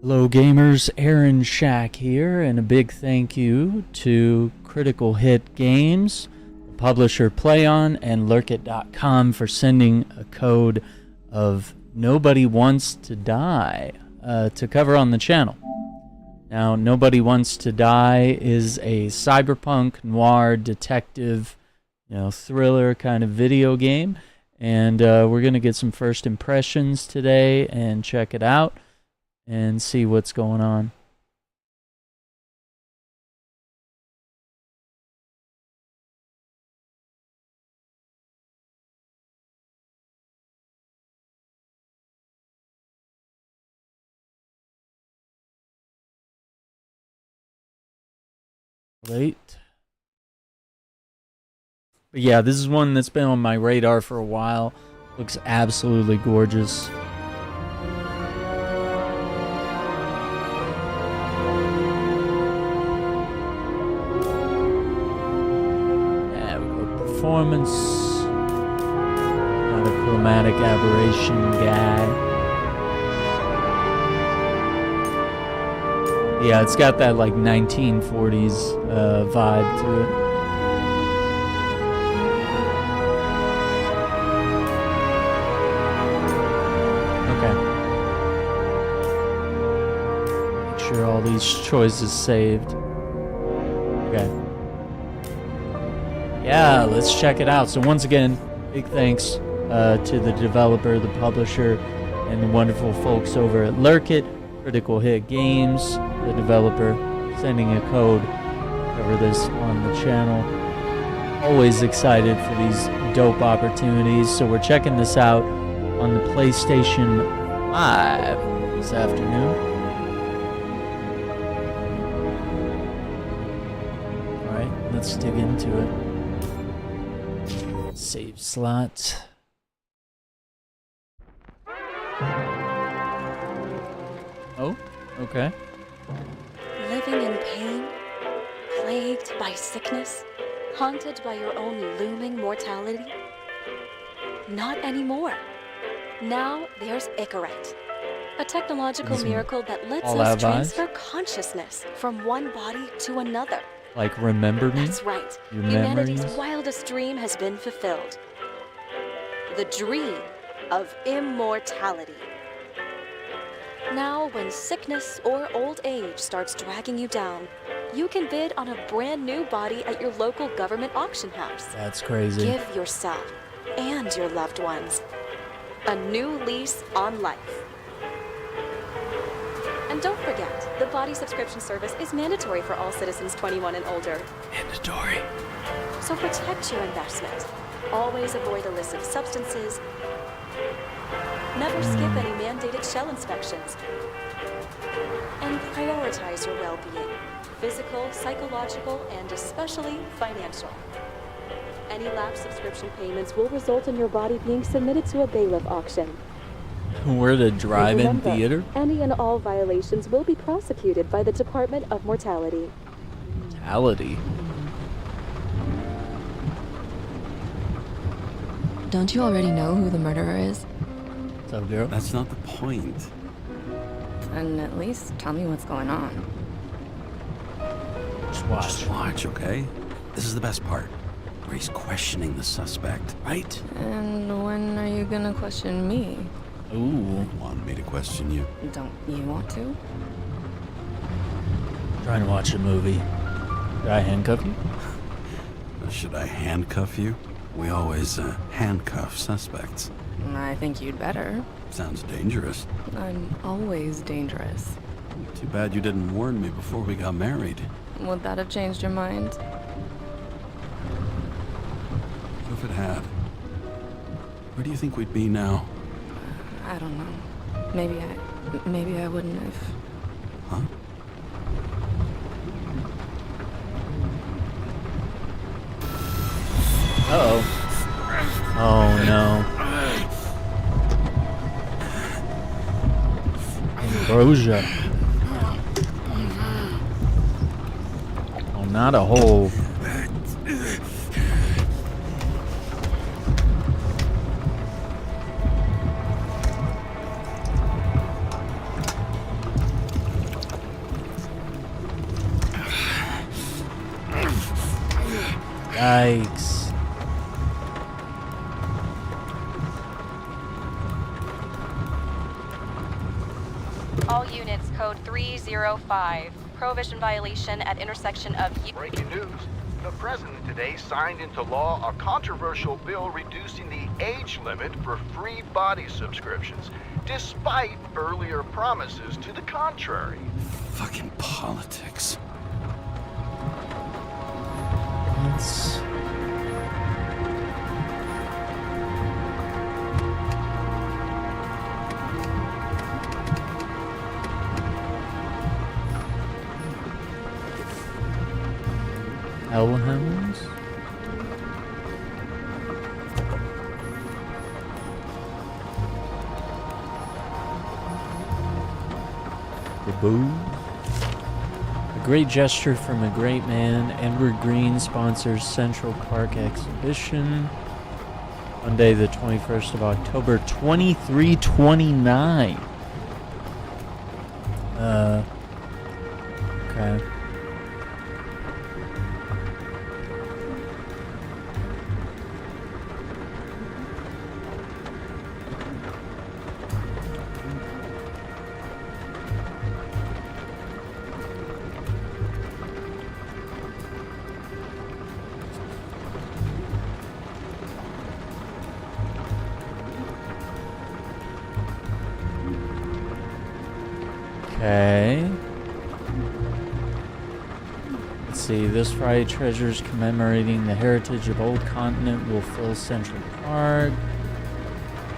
Hello gamers, Aaron Shack here, and a big thank you to Critical Hit Games, the publisher Plaion, and Lurkit.com for sending a code of Nobody Wants to Die to cover on the channel. Now, Nobody Wants to Die is a cyberpunk, noir, detective, thriller kind of video game, and we're going to get some first impressions today and check it out and see what's going on. Late. But yeah, this is one that's been on my radar for a while. Looks absolutely gorgeous. Performance, not a chromatic aberration guy. Yeah, it's got that like 1940s vibe to it. Okay. Make sure all these choices saved. Okay. Yeah, let's check it out. So once again, big thanks to the developer, the publisher, and the wonderful folks over at Lurkit, Critical Hit Games, the developer, sending a code to cover this on the channel. Always excited for these dope opportunities. So we're checking this out on the PlayStation 5 this afternoon. Alright, let's dig into it. Save slot. Oh, okay. Living in pain, plagued by sickness, haunted by your own looming mortality? Not anymore. Now there's Icaret, a technological miracle that lets us transfer consciousness from one body to another. Like, remember me? That's right. Your Humanity's memories? wildest dream has been fulfilled. The dream of immortality. Now, when sickness or old age starts dragging you down, you can bid on a brand new body at your local government auction house. That's crazy. Give yourself and your loved ones a new lease on life. And don't forget, the body subscription service is mandatory for all citizens 21 and older. Mandatory. So protect your investment. Always avoid illicit substances. Never skip any mandated shell inspections. And prioritize your well-being, physical, psychological, and especially financial. Any lapsed subscription payments will result in your body being submitted to a bailiff auction. We're the drive-in Remember, theater. any and all violations will be prosecuted by the Department of Mortality. Mortality. Don't you already know who the murderer is? What's up, girl? That's not the point. And at least tell me what's going on. Just watch, okay? This is the best part, where he's questioning the suspect, right? And when are you gonna question me? Ooh. Want me to question you? Don't you want to? Trying to watch a movie. Did I handcuff you? Should I handcuff you? We always handcuff suspects. I think you'd better. Sounds dangerous. I'm always dangerous. Too bad you didn't warn me before we got married. Would that have changed your mind? What if it had? Where do you think we'd be now? I don't know. Maybe I wouldn't have. Huh? Uh-oh. Oh, no. Ambrosia. Oh, not a hole. Yikes. All units, code 305. Prohibition violation at intersection of... Breaking news. The president today signed into law a controversial bill reducing the age limit for free body subscriptions, despite earlier promises to the contrary. Fucking politics. Let's... Hellhounds? The Boo? A great gesture from a great man. Edward Green sponsors Central Park exhibition. Monday the 21st of October, 2329. Okay. Okay. Let's see. This Friday, treasures commemorating the heritage of Old Continent will fill Central Park.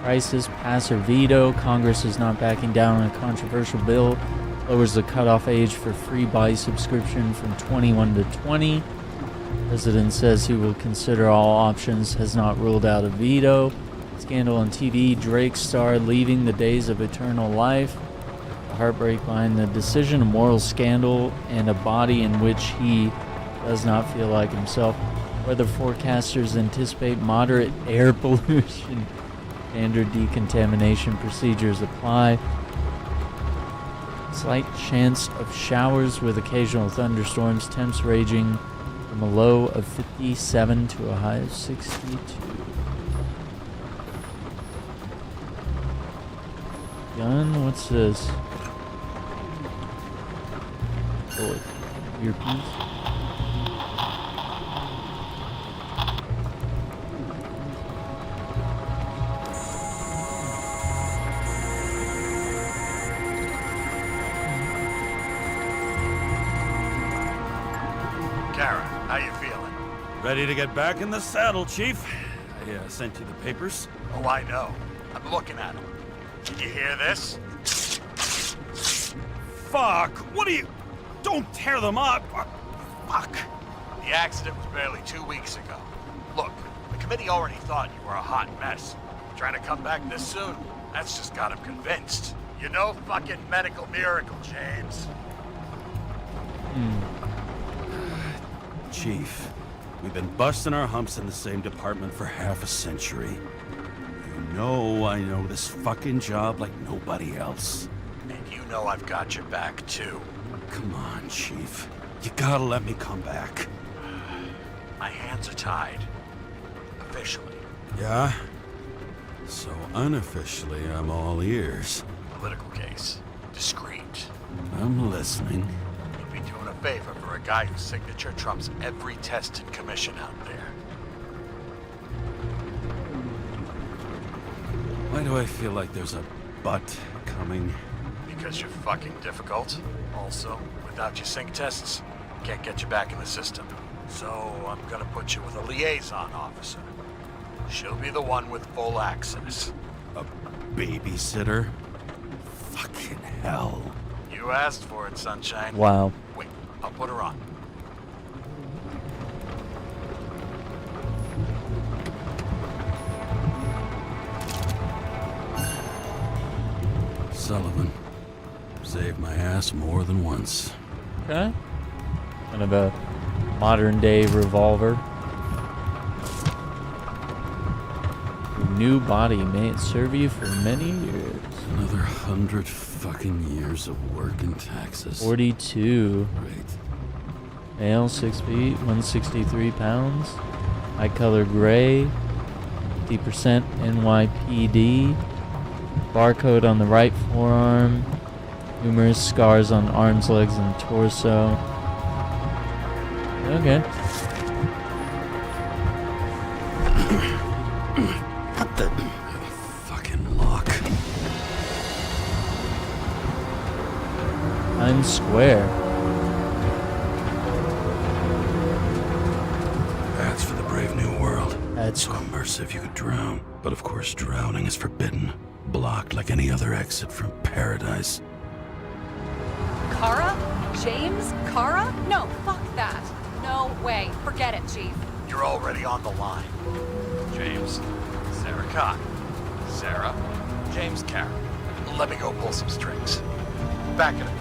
Crisis, pass or veto. Congress is not backing down on a controversial bill. Lowers the cutoff age for free body subscription from 21 to 20. President says he will consider all options. Has not ruled out a veto. Scandal on TV. Drake star leaving the days of eternal life. Heartbreak behind the decision, a moral scandal, and a body in which he does not feel like himself. Weather forecasters anticipate moderate air pollution. Standard decontamination procedures apply. Slight chance of showers with occasional thunderstorms. Temps ranging from a low of 57 to a high of 62. Gun? What's this? Earpiece. Karra, how you feeling? Ready to get back in the saddle, Chief. I sent you the papers. Oh, I know. I'm looking at them. Did you hear this? Fuck! What are you... Don't tear them up! Fuck! The accident was barely 2 weeks ago. Look, the committee already thought you were a hot mess. Trying to come back this soon, that's just got them convinced. You know fucking medical miracle, James. Chief, we've been busting our humps in the same department for half a century. You know I know this fucking job like nobody else. And you know I've got your back, too. Come on, Chief. You gotta let me come back. My hands are tied. Officially. Yeah? So unofficially, I'm all ears. Political case. Discreet. I'm listening. You'd be doing a favor for a guy whose signature trumps every test and commission out there. Why do I feel like there's a butt coming? Because you're fucking difficult. Also, without your sync tests, can't get you back in the system. So I'm gonna put you with a liaison officer. She'll be the one with full access. A babysitter? Fucking hell. You asked for it, Sunshine. Wow. Wait, I'll put her on. Sullivan. Saved my ass more than once. Okay. Kind of a modern day revolver. New body may it serve you for many years. Another 100 fucking years of work and taxes. 42. Great. Male, 6 feet, 163 pounds. Eye color gray. 50% NYPD. Barcode on the right forearm. Numerous scars on arms, legs, and torso. Okay. What the fucking lock? Times Square. That's for the brave new world. That's So immersive you could drown. But of course, drowning is forbidden. Blocked like any other exit from paradise. Karra? James Karra? No, fuck that. No way. Forget it, Chief. You're already on the line. James, Sara Kai. Sara, James Karra. Let me go pull some strings. Back it up.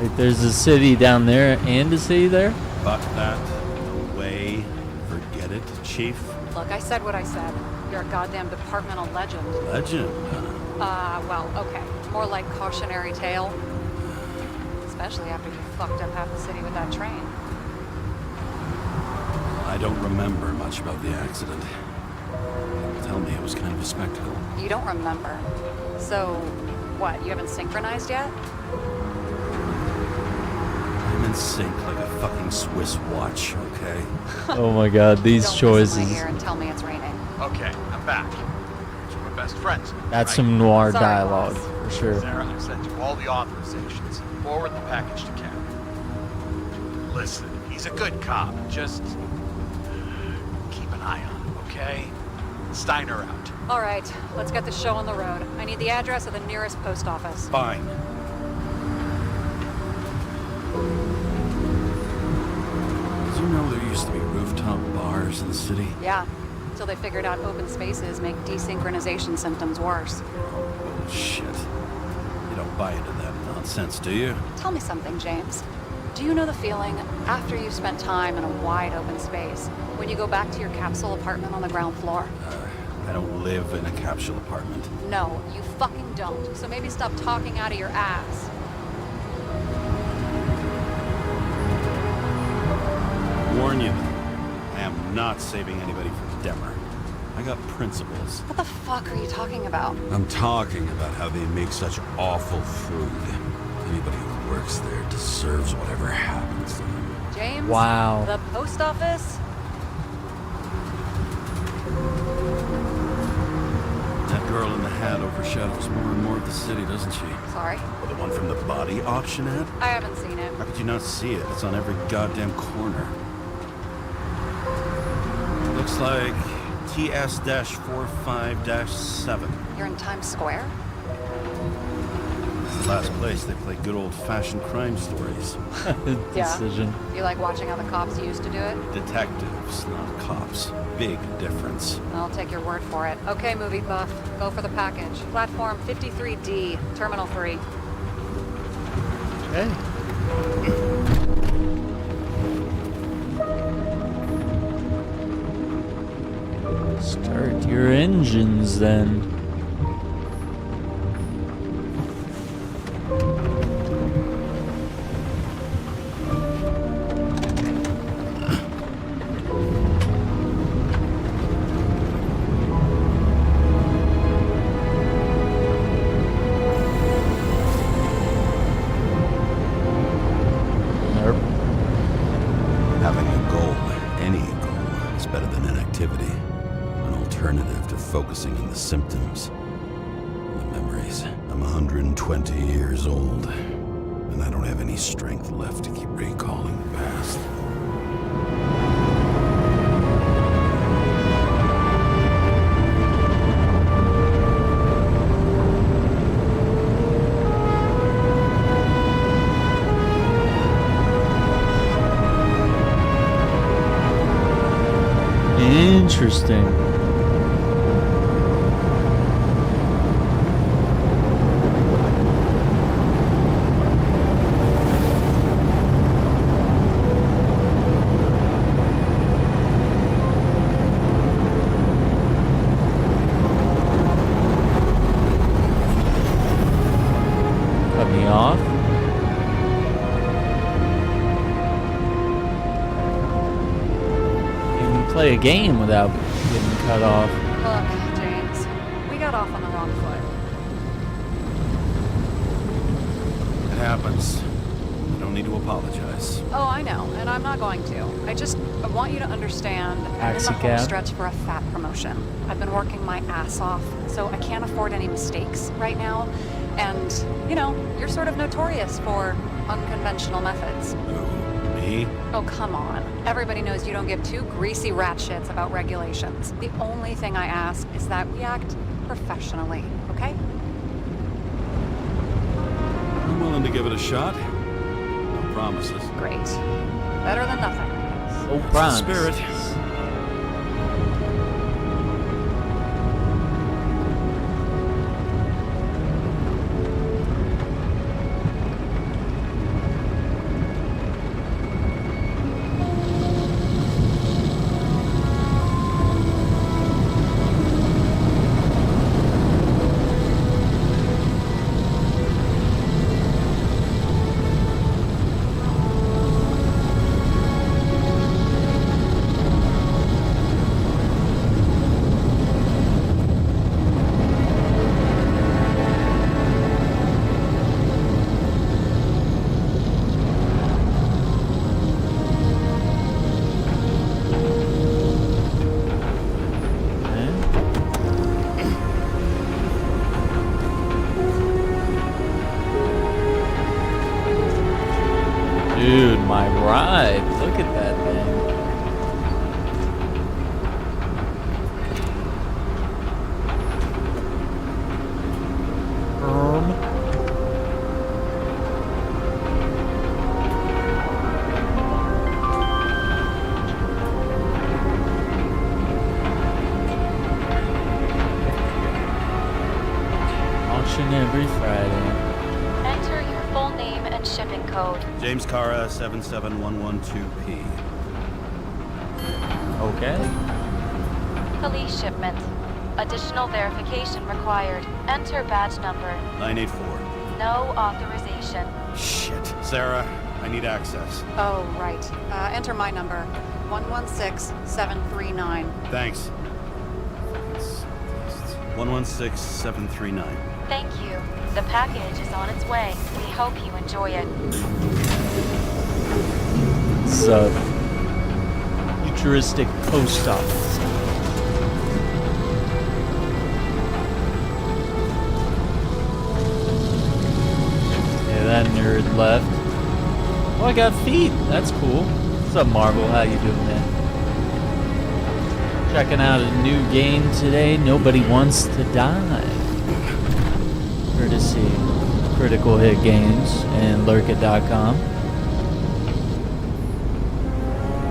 Wait, there's a city down there and a city there? Fuck that. No way. Forget it, Chief. Look, I said what I said. You're a goddamn departmental legend. Legend. Well, okay. More like cautionary tale. Especially after you fucked up half the city with that train. I don't remember much about the accident. Tell me it was kind of a spectacle. You don't remember. So, what, you haven't synchronized yet? I'm in sync like a fucking Swiss watch, okay? Oh my god, these Don't choices. listen right here and tell me it's raining. Okay, I'm back. So we're best friends. That's right? some noir Sorry, dialogue, boss. for sure. Sarah, I've sent you all the authorizations. Forward the package to Karen. Listen, he's a good cop. Just keep an eye on him, okay? Steiner out. All right, let's get the show on the road. I need the address of the nearest post office. Fine. Did you know there used to be rooftop bars in the city? Yeah, until they figured out open spaces make desynchronization symptoms worse. Bullshit. You don't buy into that nonsense, do you? Tell me something, James. Do you know the feeling after you've spent time in a wide open space, when you go back to your capsule apartment on the ground floor? I don't live in a capsule apartment. No, you fucking don't. So maybe stop talking out of your ass. Warn you, I am not saving anybody from Demmer. I got principles. What the fuck are you talking about? I'm talking about how they make such awful food. Anybody who works there deserves whatever happens to them. James? Wow. The post office? That girl in the hat overshadows more and more of the city, doesn't she? Sorry, Well, the one from the body auction ad? I haven't seen it. How could you not see it? It's on every goddamn corner. Looks like TS-45-7. You're in Times Square? It's the last place they play good old-fashioned crime stories. Decision. You like watching how the cops used to do it? Detectives, not cops. Big difference. I'll take your word for it. Okay, movie buff. Go for the package. Platform 53D, Terminal 3. Okay. Start your engines then. Having a goal, any goal, is better than inactivity. An alternative to focusing on the symptoms. The memories. I'm 120 years old, and I don't have any strength left to keep recalling the past. Interesting. Cut me off. play a game without getting cut off. Look, James, we got off on the wrong foot. It happens. You don't need to apologize. Oh, I know, and I'm not going to. I want you to understand, I'm in the home Taxicab. stretch for a fat promotion. I've been working my ass off, so I can't afford any mistakes right now. And, you know, you're sort of notorious for unconventional methods. Who? Me? Oh, come on. Everybody knows you don't give two greasy rat shits about regulations. The only thing I ask is that we act professionally, okay? I'm willing to give it a shot. No promises. Great. Better than nothing. Oh, That's bronze. the spirit. Dude, my ride. Look at that thing. Auction every Friday. Enter your full name and shipping code. James Karra, 77112P. Okay. Police shipment. Additional verification required. Enter badge number. 984. No authorization. Shit. Sarah, I need access. Oh, right. Enter my number. 116739. Thanks. 116739. Thank you. The package is on its way. We hope you enjoy it. It's a futuristic post office. Yeah, that nerd left. Oh, I got feet. That's cool. What's up, Marvel? How you doing, man? Checking out a new game today. Nobody Wants to Die. Courtesy Critical Hit Games and Lurkit.com.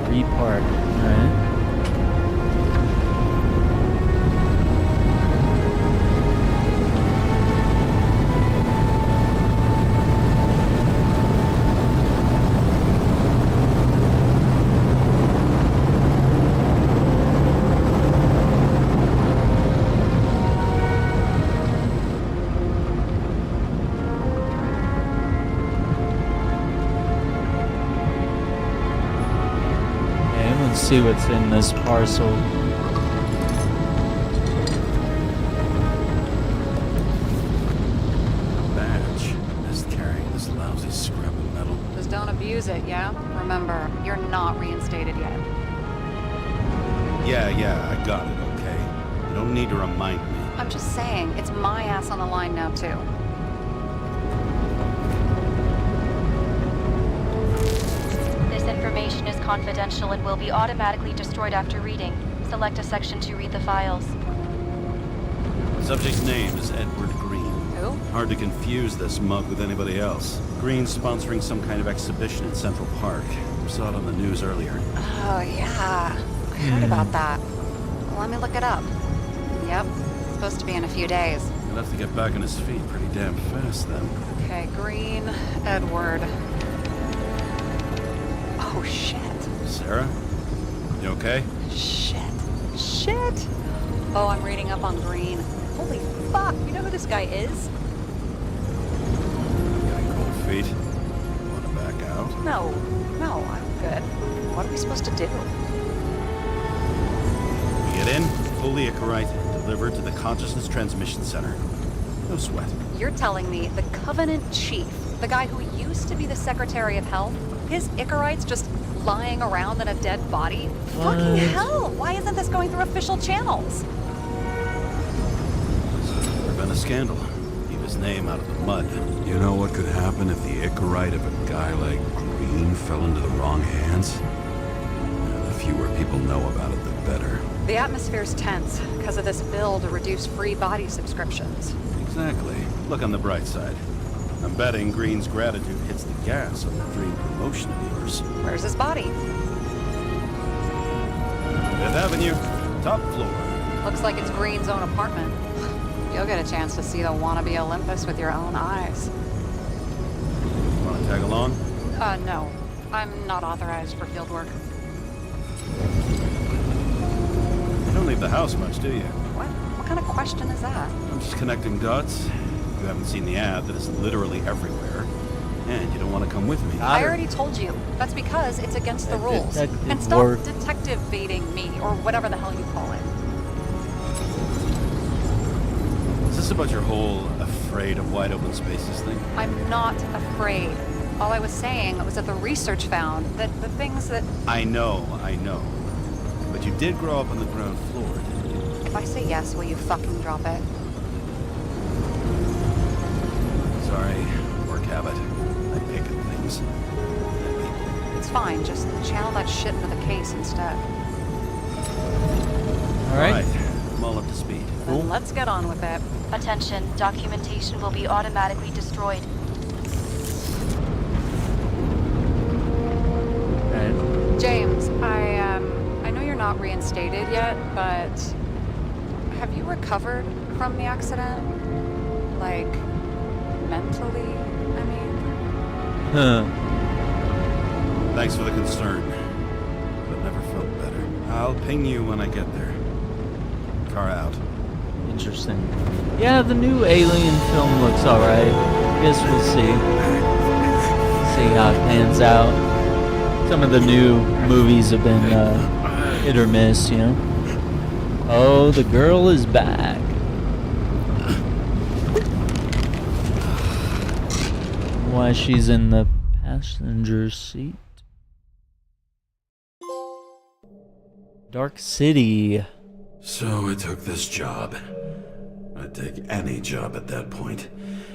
Free park. Alright. See what's in this parcel. Badge. Just carrying this lousy scrap of metal. Just don't abuse it, yeah? Remember, you're not reinstated yet. Yeah, I got it, okay? You don't need to remind me. I'm just saying, it's my ass on the line now, too. This information is confidential and will be automatically destroyed after reading. Select a section to read the files. Subject's name is Edward Green. Who? Hard to confuse this mug with anybody else. Green's sponsoring some kind of exhibition in Central Park. Saw it on the news earlier. Oh, yeah. I heard about that. Let me look it up. Yep. It's supposed to be in a few days. He'll have to get back on his feet pretty damn fast then. Okay, Green, Edward. Oh, shit. Sarah? You okay? Shit. Oh, I'm reading up on Green. Holy fuck, you know who this guy is? Getting cold feet. Wanna back out? No, I'm good. What are we supposed to do? Get in, fully Icarite, delivered to the Consciousness Transmission Center. No sweat. You're telling me the Covenant Chief, the guy who used to be the Secretary of Health, his Icarite's just lying around in a dead body? What? Fucking hell! Why isn't this going through official channels? There's been a scandal. Keep his name out of the mud. You know what could happen if the Icarite of a guy like Green fell into the wrong hands? The fewer people know about it, the better. The atmosphere's tense because of this bill to reduce free body subscriptions. Exactly. Look on the bright side. I'm betting Green's gratitude hits the gas on that dream promotion of yours. Where's his body? Fifth Avenue, top floor. Looks like it's Green's own apartment. You'll get a chance to see the wannabe Olympus with your own eyes. Want to tag along? No. I'm not authorized for field work. You don't leave the house much, do you? What? What kind of question is that? I'm just connecting dots. You haven't seen the ad that is literally everywhere. And you don't want to come with me. I already told you. That's because it's against the rules. Detective And stop work. detective baiting me, or whatever the hell you call it. Is this about your whole afraid of wide open spaces thing? I'm not afraid. All I was saying was that the research found that the things that... I know. But you did grow up on the ground floor, didn't you? If I say yes, will you fucking drop it? Sorry, work habit. I pick at things. It's fine, just channel that shit into the case instead. All right. I'm all up to speed. Then let's get on with it. Attention, documentation will be automatically destroyed. Right. James, I know you're not reinstated yet, but have you recovered from the accident? Like, mentally, I mean? Huh. Thanks for the concern. But I've never felt better. I'll ping you when I get there. Car out. Interesting. Yeah, the new Alien film looks alright. Guess we'll see. See how it pans out. Some of the new movies have been hit or miss, you know. Oh, the girl is back. Why she's in the passenger seat. Dark City. So I took this job. I'd take any job at that point,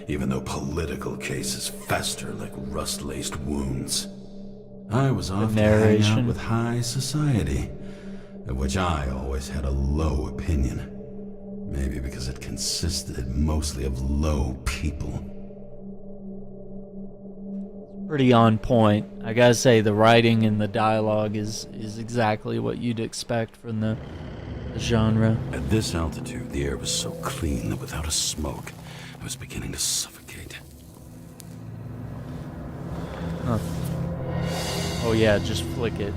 even though political cases fester like rust-laced wounds. I was off to hang narration. out with high society, of which I always had a low opinion. Maybe because it consisted mostly of low people. Pretty on point. I gotta say, the writing and the dialogue is exactly what you'd expect from the genre. At this altitude, the air was so clean that without a smoke, I was beginning to suffocate. Huh. Oh yeah, just flick it.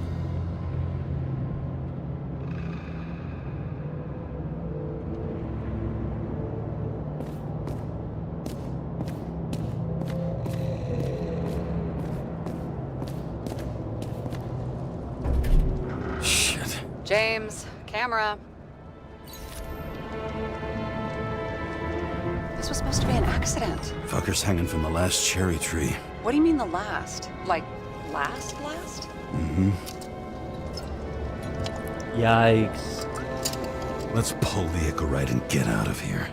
Shit. James, camera. This was supposed to be an accident. Fucker's hanging from the last cherry tree. What do you mean the last? Like, last? Mm-hmm. Yikes. Let's pull the Icarite and get out of here.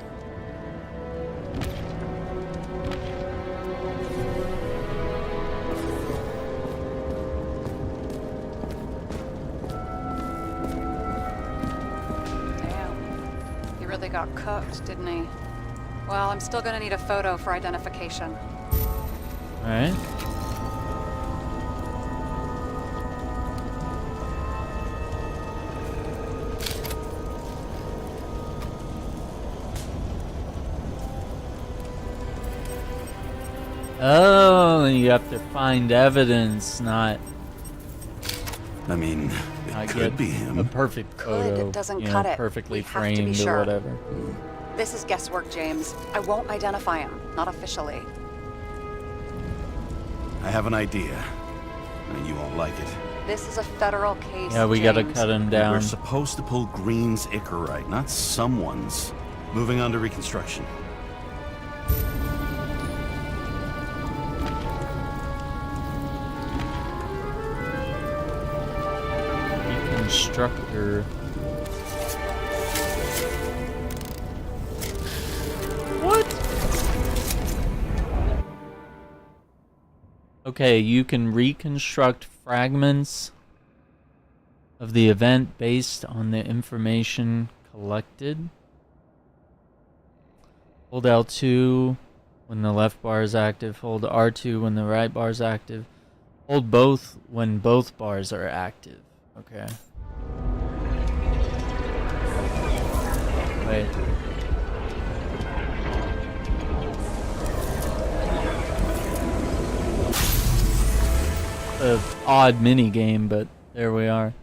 Damn. He really got cooked, didn't he? Well, I'm still gonna need a photo for identification. Alright. Oh, you have to find evidence, not I mean, I it get could be him. a perfect Could photo, doesn't you know, cut it. perfectly We have to be framed sure. or whatever. This is guesswork, James. I won't identify him, not officially. I have an idea. You won't like it. This is a federal case. Yeah, we gotta James. cut him We're down. supposed to pull Green's Icarite, not someone's. Moving on to reconstruction. Reconstructor. What? Okay, you can reconstruct fragments of the event based on the information collected. Hold L2 when the left bar is active. Hold R2 when the right bar is active. Hold both when both bars are active. Okay. Wait. An odd mini game, but there we are.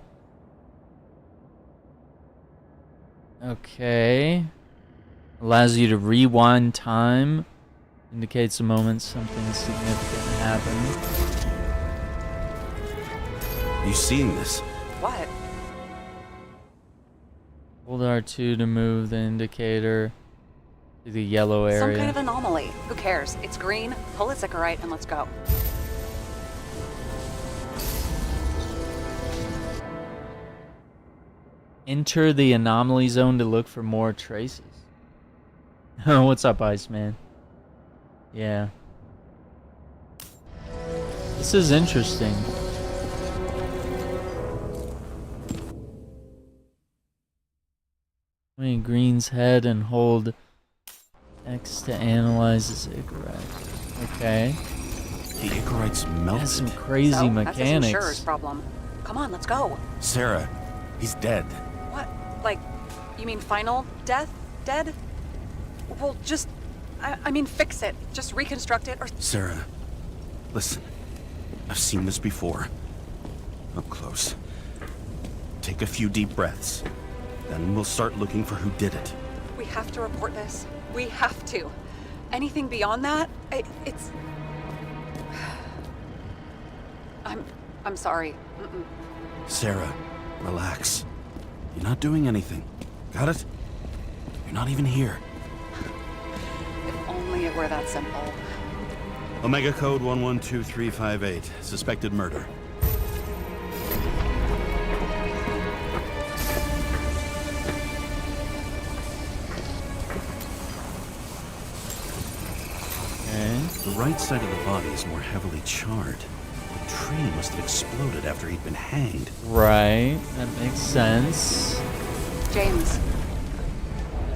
Okay. Allows you to rewind time. Indicates a moment something significant happened. You seeing this? What? Hold R2 to move the indicator to the yellow area. Some kind of anomaly. Who cares? It's green. Pull its Icarite and let's go. Enter the anomaly zone to look for more traces. What's up, Iceman? Yeah. This is interesting. Point Green's head and hold X to analyze his Icarite. Okay. The Icarite's melted. That's some crazy So, mechanics. That's his insurer's problem. Come on, let's go. Sarah, he's dead. What? Like, you mean final death? Dead? Well, just, I mean, fix it. Just reconstruct it or... Sarah, listen. I've seen this before. Up close. Take a few deep breaths. Then we'll start looking for who did it. We have to report this. We have to. Anything beyond that, it's... I'm sorry. Mm-mm. Sarah, relax. You're not doing anything. Got it? You're not even here. If only it were that simple. Omega code 112358. Suspected murder. Okay. The right side of the body is more heavily charred. The tree must have exploded after he'd been hanged. Right. That makes sense. James,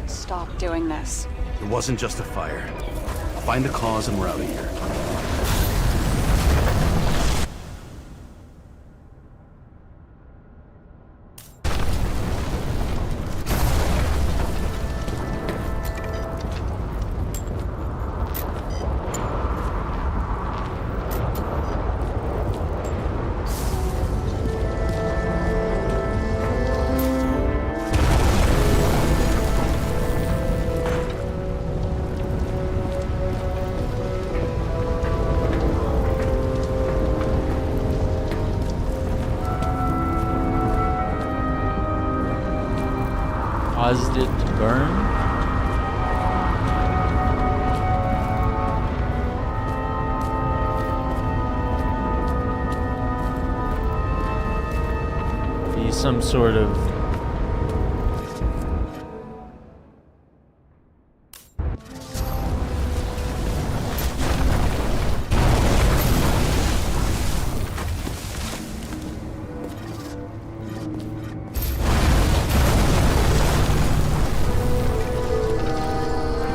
stop doing this. It wasn't just a fire. I'll find the cause and we're out of here. Caused it to burn. Be some sort of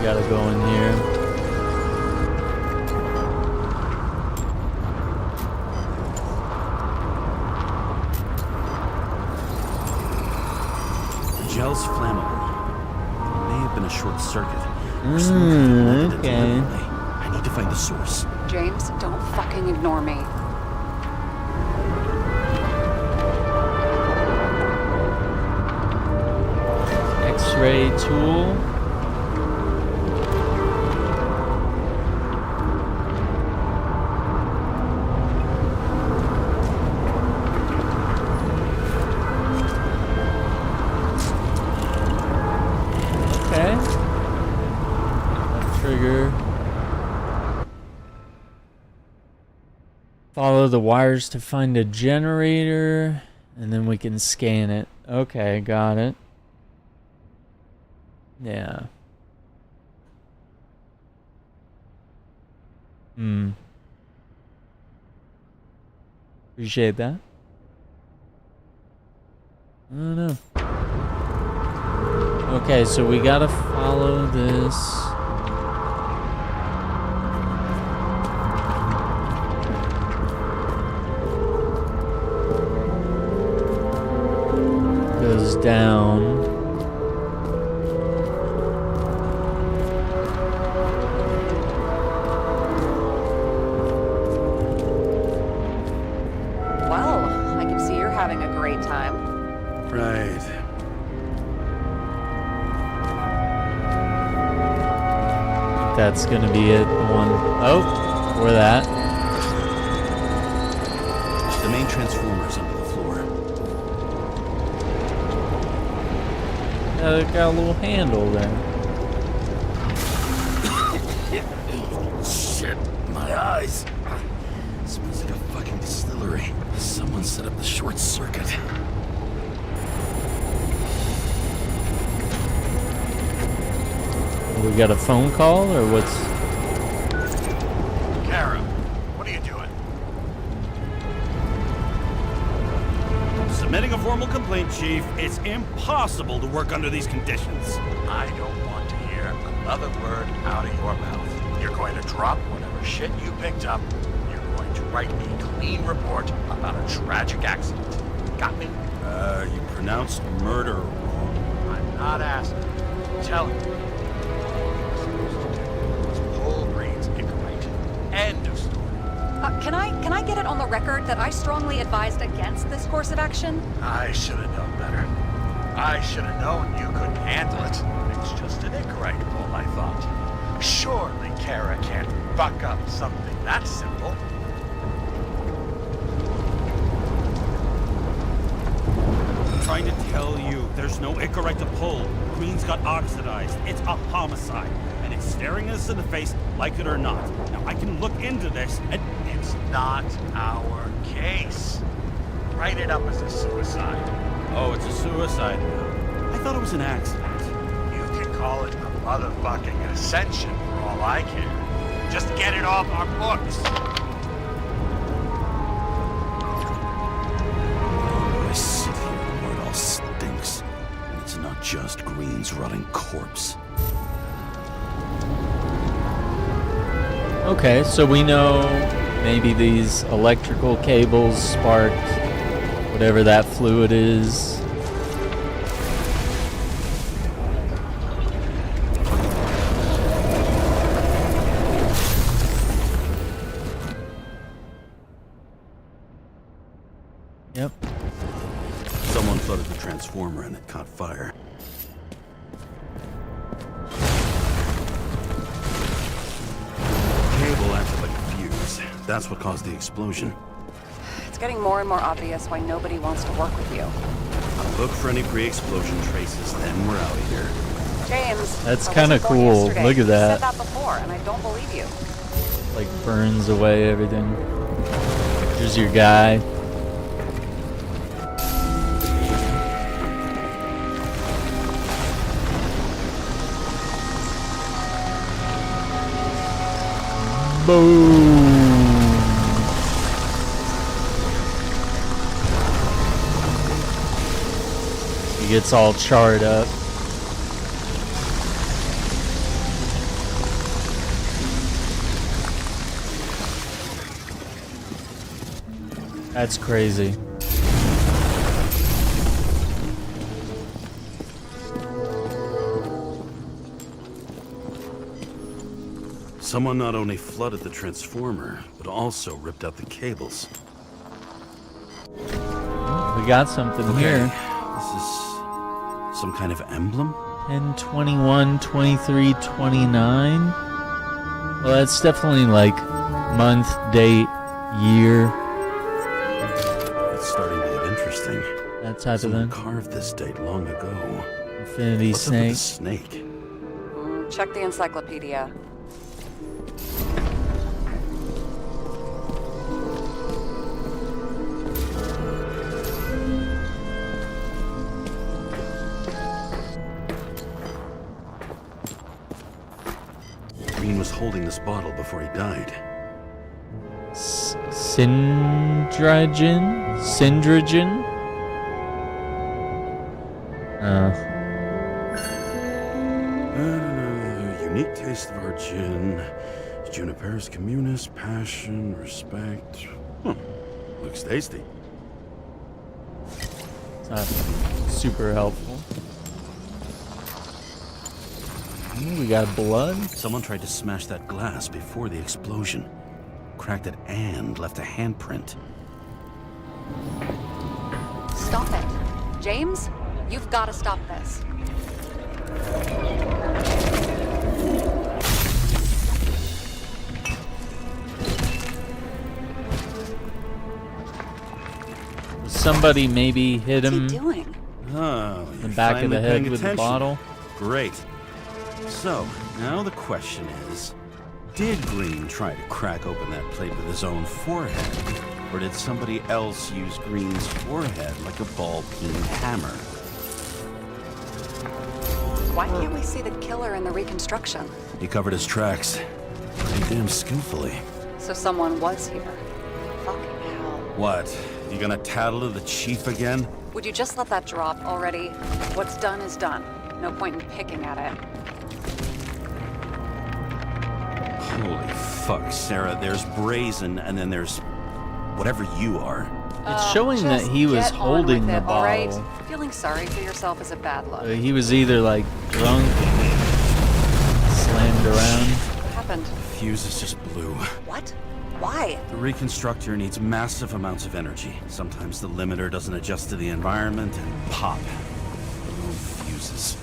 gotta go in here. The gel's flammable. It may have been a short circuit. Or someone could have lighted it okay. deliberately. I need to find the source. James, don't fucking ignore me. X-ray tool. Follow the wires to find a generator, and then we can scan it. Okay, got it. Yeah. Appreciate that. I don't know. Okay, so we gotta follow this. Goes down. Well, I can see you're having a great time. Right. That's gonna be it. One. Oh, or that. The main transformer's under the floor. It got a little handle there. Shit, my eyes. Smells like a fucking distillery. Someone set up the short circuit. We got a phone call, or what's... Karra, what are you doing? Submitting a formal complaint, Chief. It's impossible to work under these conditions. I don't want to hear another word out of your mouth. You're going to drop whatever shit you picked up. You're going to write me a clean report about a tragic accident. Got me? You pronounced murder wrong. I'm not asking. I'm telling you. End of story. Can I get it on the record that I strongly advised against this course of action? I should have known better. I should have known you couldn't handle it. It's just an incorrect pull, I thought. Surely Karra can't fuck up something that simple. I'm trying to tell you, there's no incorrect to pull. Green's got oxidized. It's a homicide. And it's staring us in the face, like it or not. Now, I can look into this, and It's not our case. Write it up as a suicide. oh, it's a suicide. I thought it was an accident. You can call it a motherfucking ascension for all I care. Just get it off our books. I sit here where it all stinks. And it's not just Green's rotting corpse. Okay, so we know maybe these electrical cables sparked whatever that fluid is. Yep. Someone flooded the transformer and it caught fire. Cable acted like a fuse. That's what caused the explosion. It's getting more and more obvious why nobody wants to work with you. Look for any pre-explosion traces, then we're out of here. James, That's I kinda wasn't born cool. yesterday. Look at You that. said that before, and I don't believe you. Like burns away everything. Here's your guy. Boom. He gets all charred up. That's crazy. Someone not only flooded the transformer, but also ripped out the cables. We got something here. This is some kind of emblem? 10/21, 23, 29. Well, that's definitely like month, date, year, It's starting to get interesting. that type of Someone thing. carved this date long ago. Infinity What's up with the snake. snake? Check the encyclopedia. holding this bottle before he died? Syndragen? Unique taste of our gin. Juniper's communis, passion, respect. Looks tasty. It's not super helpful. Ooh, we got blood. Someone tried to smash that glass before the explosion. Cracked it and left a handprint. Stop it. James, you've got to stop this. Somebody maybe hit him What's he doing? Oh, in the back of the head with the bottle. Great. So, now the question is, did Green try to crack open that plate with his own forehead? Or did somebody else use Green's forehead like a ball-peen hammer? Why can't we see the killer in the reconstruction? He covered his tracks pretty damn skillfully. So someone was here. Fucking hell. What? You gonna tattle to the chief again? Would you just let that drop already? What's done is done. No point in picking at it. Holy fuck, Sarah. There's Brazen, and then there's whatever you are. It's showing that Just he was get on holding with the it, all right? bottle. Feeling sorry for yourself is a bad look. He was either like drunk, slammed around. What happened? Fuse is just blue. What? Why? The reconstructor needs massive amounts of energy. Sometimes the limiter doesn't adjust to the environment and pop. No fuses.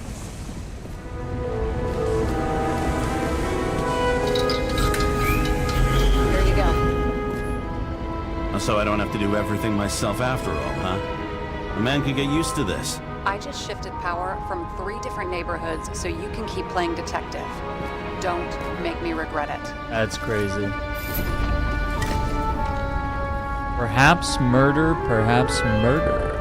Here you go. So I don't have to do everything myself after all, huh? A man could get used to this. I just shifted power from 3 different neighborhoods so you can keep playing detective. Don't make me regret it. That's crazy. Perhaps murder, perhaps murder.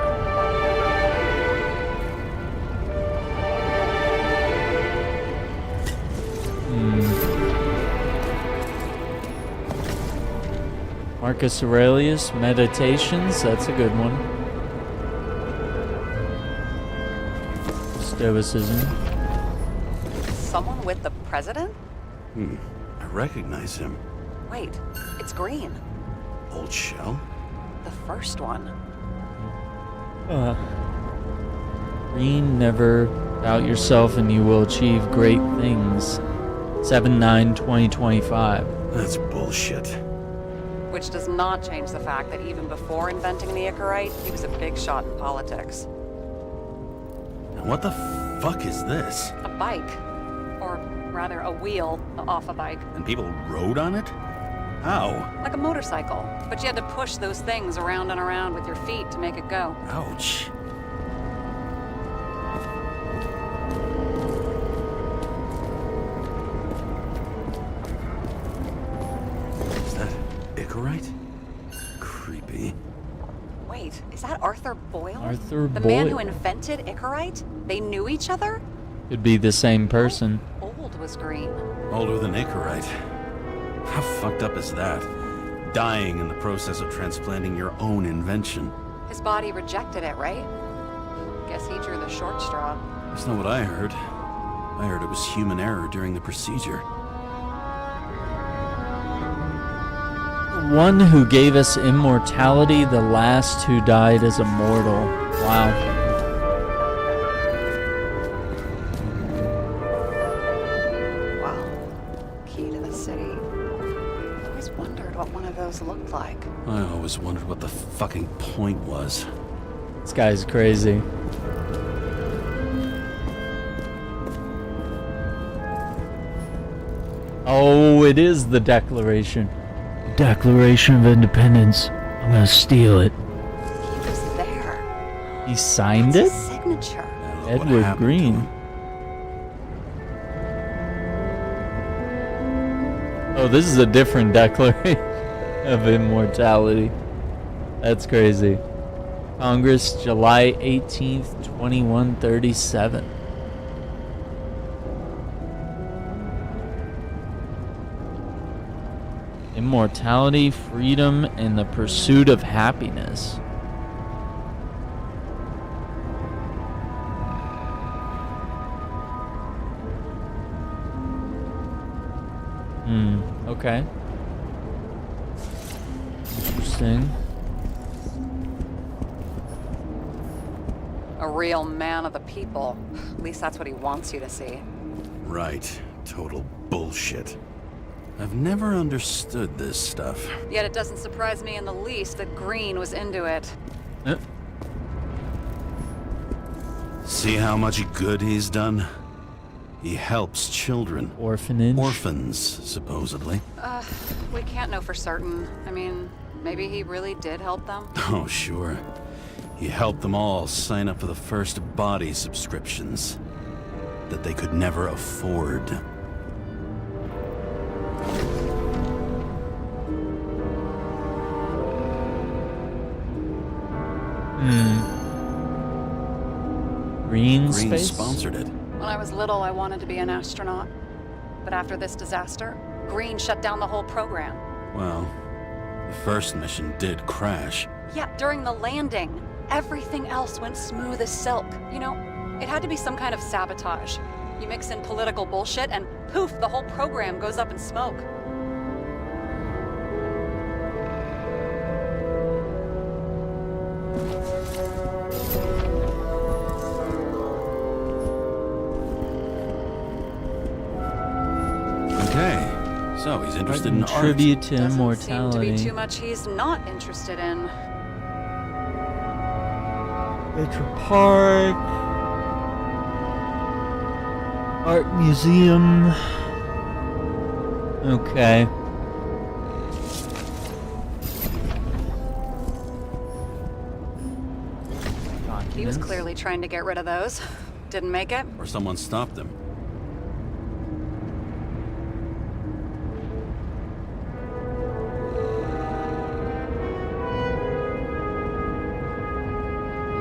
Marcus Aurelius, Meditations, that's a good one. Stoicism. Someone with the president? I recognize him. Wait, it's Green. Old Shell? The first one. Green, never doubt yourself and you will achieve great things. 7/9/2025. That's bullshit. Which does not change the fact that even before inventing the Icarite, he was a big shot in politics. Now what the fuck is this? A bike. Or rather, a wheel off a bike. And people rode on it? How? Like a motorcycle. But you had to push those things around and around with your feet to make it go. Ouch. Is that Icarite? Creepy. Wait, is that Arthur Boyle? Arthur The man who Boyle. invented Icarite? They knew each other? Could be the same person. How old was Green? Older than Icarite. How fucked up is that? Dying in the process of transplanting your own invention. His body rejected it, right? Guess he drew the short straw. That's not what I heard. I heard it was human error during the procedure. One who gave us immortality, the last who died as a mortal. Wow. Wow. Key to the city. I always wondered what one of those looked like. I always wondered what the fucking point was. This guy's crazy. Oh, it is the Declaration. Declaration of Independence. I'm gonna steal it. He was there. He signed It's it? his signature. Look what Edward happened to Green. him. Oh, this is a different Declaration of Immortality. That's crazy. Congress, July 18th, 2137. Immortality, freedom, and the pursuit of happiness. Okay. Interesting. A real man of the people. At least that's what he wants you to see. Right. Total bullshit. I've never understood this stuff. Yet it doesn't surprise me in the least that Green was into it. See how much good he's done? He helps children. Orphanage. Orphans, supposedly. We can't know for certain. I mean, maybe he really did help them. Oh, sure. He helped them all sign up for the first body subscriptions that they could never afford. Green Green space? sponsored it. When I was little, I wanted to be an astronaut. But after this disaster, Green shut down the whole program. Well, the first mission did crash. Yeah, during the landing, everything else went smooth as silk. You know, it had to be some kind of sabotage. You mix in political bullshit and poof, the whole program goes up in smoke. Okay, so he's interested in art. Contribute to Doesn't immortality. seem to be too much he's not interested in. Nature Park. Art Museum. Okay. He was Documents. clearly trying to get rid of those. Didn't make it. Or someone stopped him.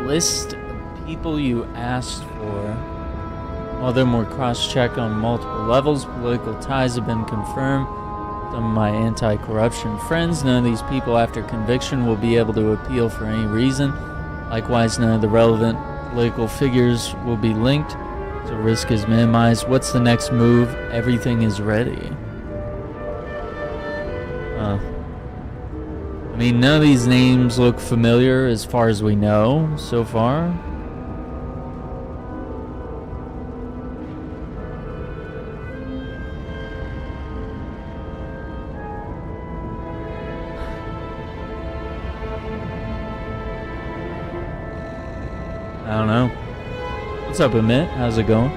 List of people you asked for. All of them were cross-checked on multiple levels. Political ties have been confirmed. Some of my anti-corruption friends. None of these people after conviction will be able to appeal for any reason. Likewise, none of the relevant political figures will be linked, so risk is minimized. What's the next move? Everything is ready. I mean, none of these names look familiar as far as we know so far. I don't know. What's up, Amit? How's it going?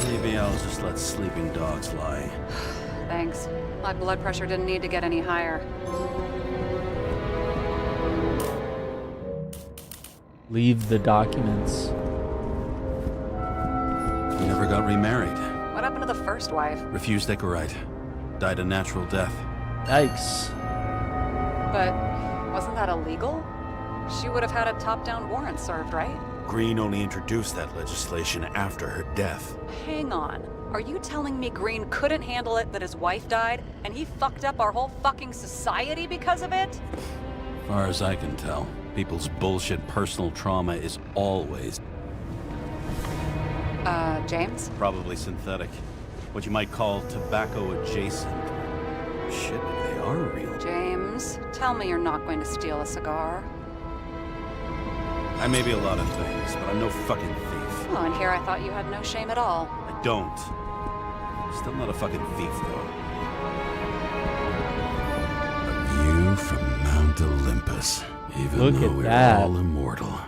Maybe I'll just let sleeping dogs lie. Thanks. My blood pressure didn't need to get any higher. Leave the documents. He never got remarried. What happened to the first wife? Refused Ecorite. Died a natural death. Yikes. But wasn't that illegal? She would have had a top-down warrant served, right? Green only introduced that legislation after her death. Hang on. Are you telling me Green couldn't handle it that his wife died, and he fucked up our whole fucking society because of it? Far as I can tell, people's bullshit personal trauma is always James? probably synthetic. What you might call tobacco adjacent. Shit, maybe they are real. James, tell me you're not going to steal a cigar. I may be a lot of things, but I'm no fucking thief. Oh, and here I thought you had no shame at all. I don't. Still not a fucking thief, though. A view from Mount Olympus. Even Look though at we're that. all immortal,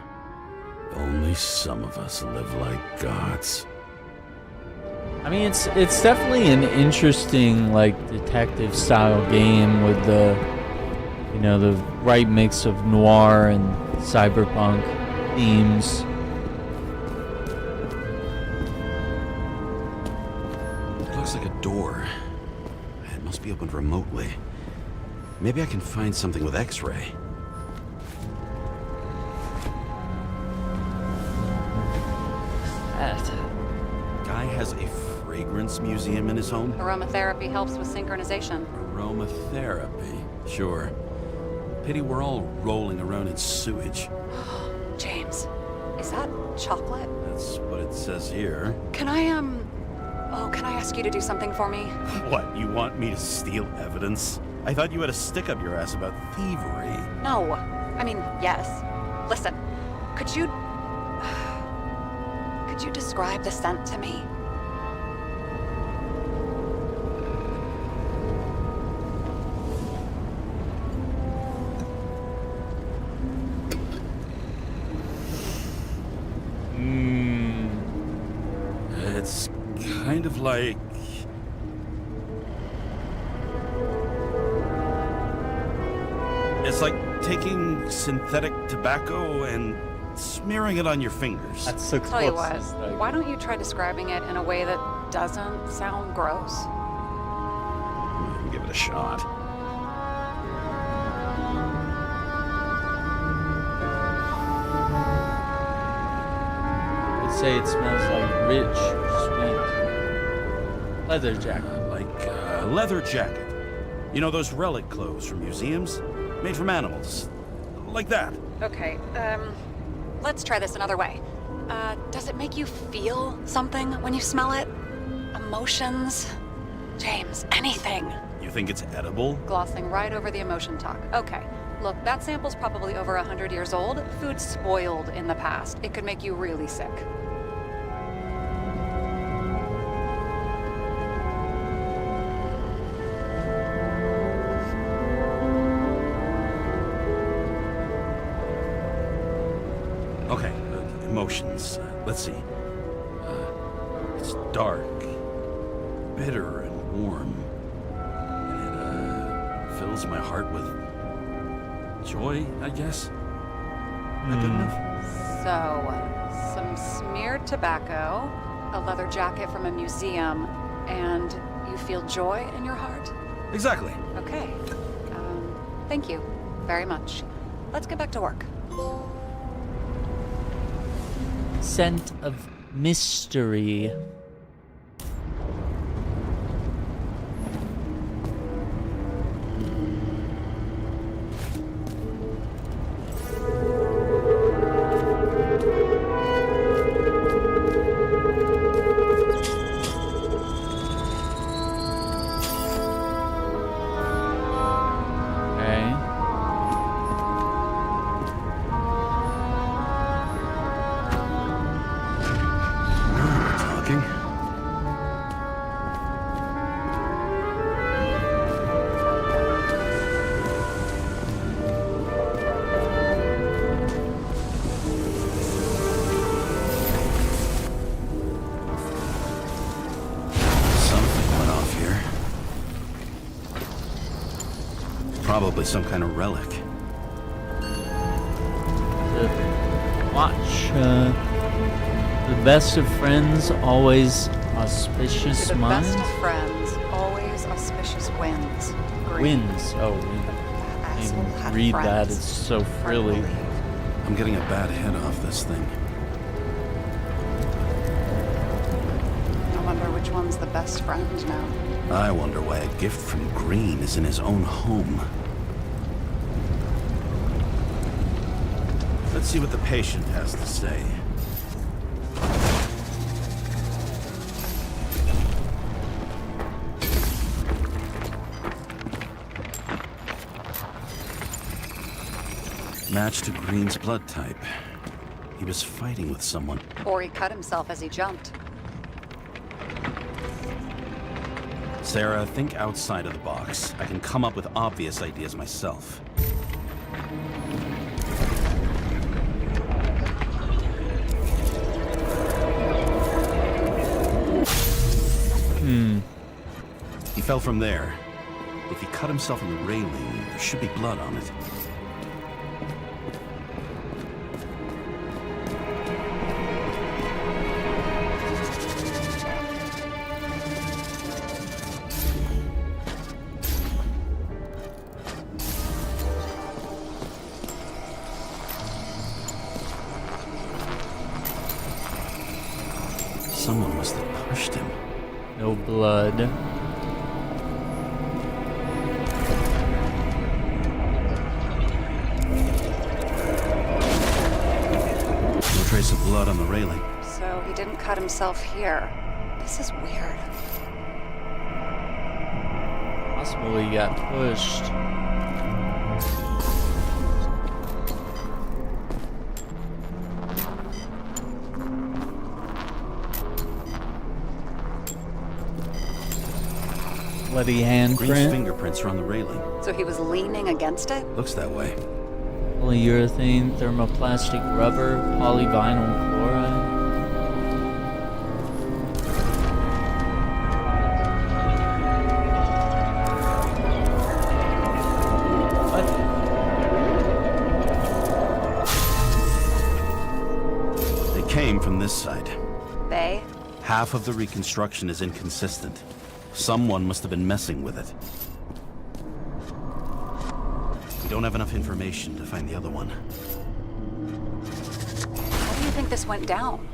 only some of us live like gods. I mean, it's definitely an interesting, like, detective style game with the, you know, the right mix of noir and cyberpunk themes. It looks like a door. It must be opened remotely. Maybe I can find something with X-ray. that? Guy has a fragrance museum in his home? Aromatherapy helps with synchronization. Aromatherapy, sure. Pity we're all rolling around in sewage. James, is that chocolate? That's what it says here. Can I ask you to do something for me? What, you want me to steal evidence? I thought you had a stick up your ass about thievery. No. I mean, yes. Listen, could you describe the scent to me? It's kind of like... It's like taking synthetic tobacco and smearing it on your fingers. That's so Tell you close. what, why don't you try describing it in a way that doesn't sound gross? Give it a shot. I would say it smells like rich, sweet leather jacket. Like a leather jacket. You know those relic clothes from museums? Made from animals. Like that. Okay, let's try this another way. Does it make you feel something when you smell it? Emotions? James, anything. You think it's edible? Glossing right over the emotion talk. Okay, look, that sample's probably over 100 years old. Food spoiled in the past. It could make you really sick. Okay, emotions. Let's see. It's dark, bitter, and warm. And it fills my heart with joy, I guess. Not good enough? So, some smeared tobacco, a leather jacket from a museum, and you feel joy in your heart? Exactly. Okay. Thank you very much. Let's get back to work. Scent of mystery. Probably some kind of relic. Watch. The best of friends, always auspicious To the minds. best of friends, always auspicious winds. Green. Winds. Oh, wind. That I asshole can had read that. friends. It's so Hard to frilly. believe. I'm getting a bad head off this thing. I wonder which one's the best friend now. I wonder why a gift from Green is in his own home. Let's see what the patient has to say. Match to Green's blood type. He was fighting with someone. Or he cut himself as he jumped. Sarah, think outside of the box. I can come up with obvious ideas myself. He fell from there. If he cut himself on the railing, there should be blood on it. No blood. No trace of blood on the railing. So he didn't cut himself here. This is weird. Possible he got pushed. Bloody Green's handprint. fingerprints are on the railing. So he was leaning against it? Looks that way. Polyurethane, thermoplastic rubber, polyvinyl chloride. What? They came from this side. They? Half of the reconstruction is inconsistent. Someone must have been messing with it. We don't have enough information to find the other one. How do you think this went down?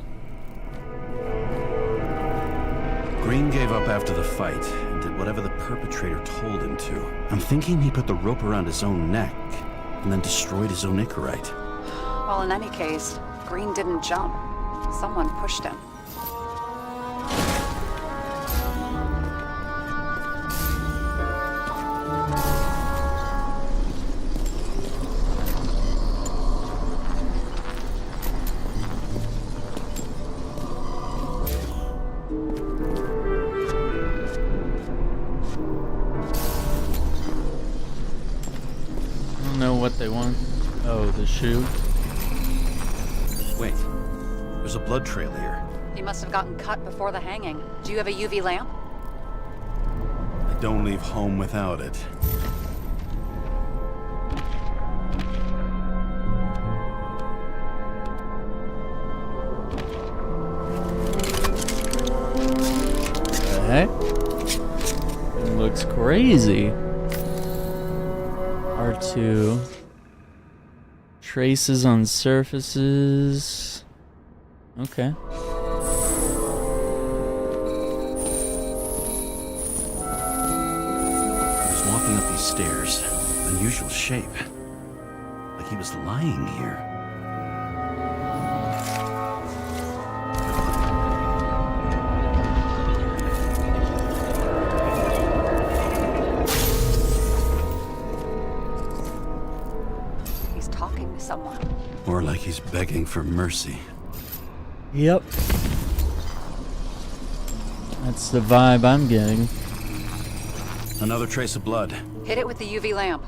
Green gave up after the fight and did whatever the perpetrator told him to. I'm thinking he put the rope around his own neck and then destroyed his own Icarite. Well, in any case, Green didn't jump. Someone pushed him. What they want. Oh, the shoe. Wait, there's a blood trail here. He must have gotten cut before the hanging. Do you have a UV lamp? I don't leave home without it. The heck? It looks crazy. R2. Traces on surfaces. Okay. He was walking up these stairs. Unusual shape. Like he was lying here. Someone. Or like he's begging for mercy. Yep. That's the vibe I'm getting. Another trace of blood. Hit it with the UV lamp.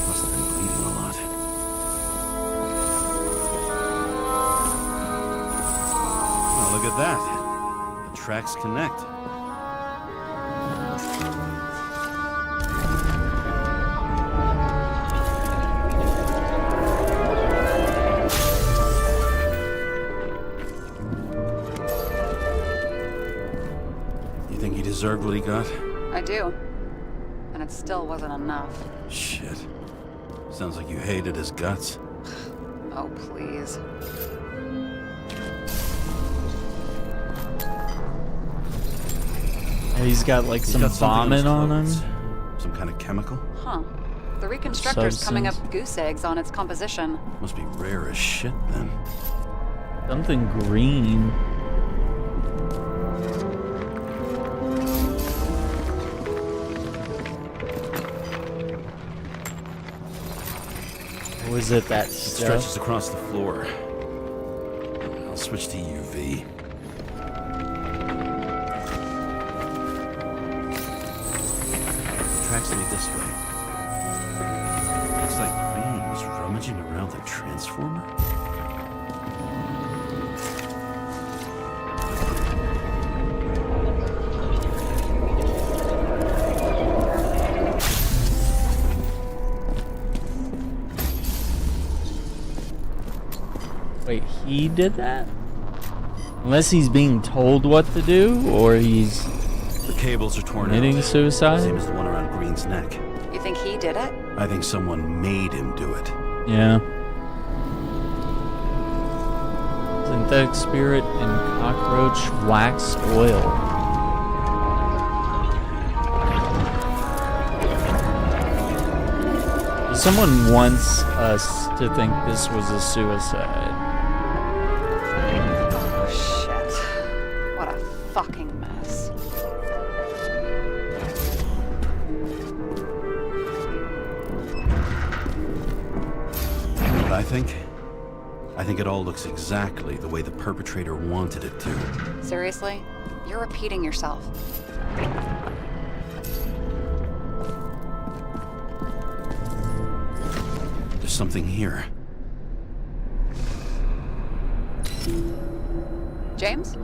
Must have been bleeding a lot. Oh, look at that. The tracks connect. Deserved what he got? I do. And it still wasn't enough. Shit. Sounds like you hated his guts. Oh, please. And he's got like some vomit on him. Some kind of chemical? Huh. The reconstructor's coming up goose eggs on its composition. Must be rare as shit then. Something green. Was it that stuff? Stretches across the floor. I'll switch to UV. Tracks lead this way. Looks like Green was rummaging around the transformer. Wait, he did that? Unless he's being told what to do, or he's The cables are torn committing out. suicide? Same as the one around Green's neck. You think he did it? I think someone made him do it. Yeah. anesthetic spirit and cockroach wax oil. Someone wants us to think this was a suicide. Oh, shit. What a fucking mess. What I think? I think it all looks exactly the way the perpetrator wanted it to. Seriously? You're repeating yourself. There's something here. James?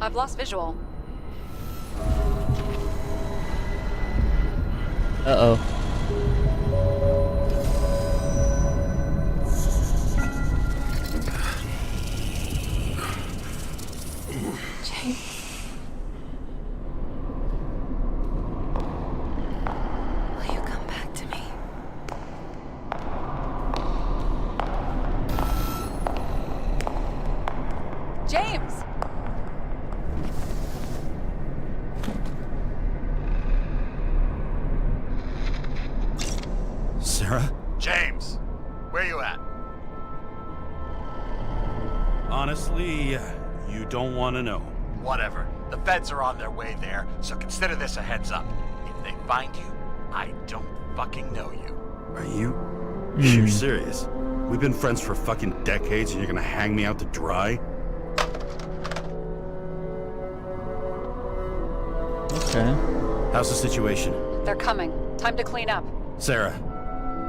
I've lost visual. Uh-oh. James. Will you come back to me? James! Sarah? James, where you at? Honestly, you don't want to know. Whatever. The feds are on their way there, so consider this a heads up. If they find you, I don't fucking know you. Are you? You're serious? We've been friends for fucking decades and you're gonna hang me out to dry? Okay. How's the situation? They're coming. Time to clean up. Sarah,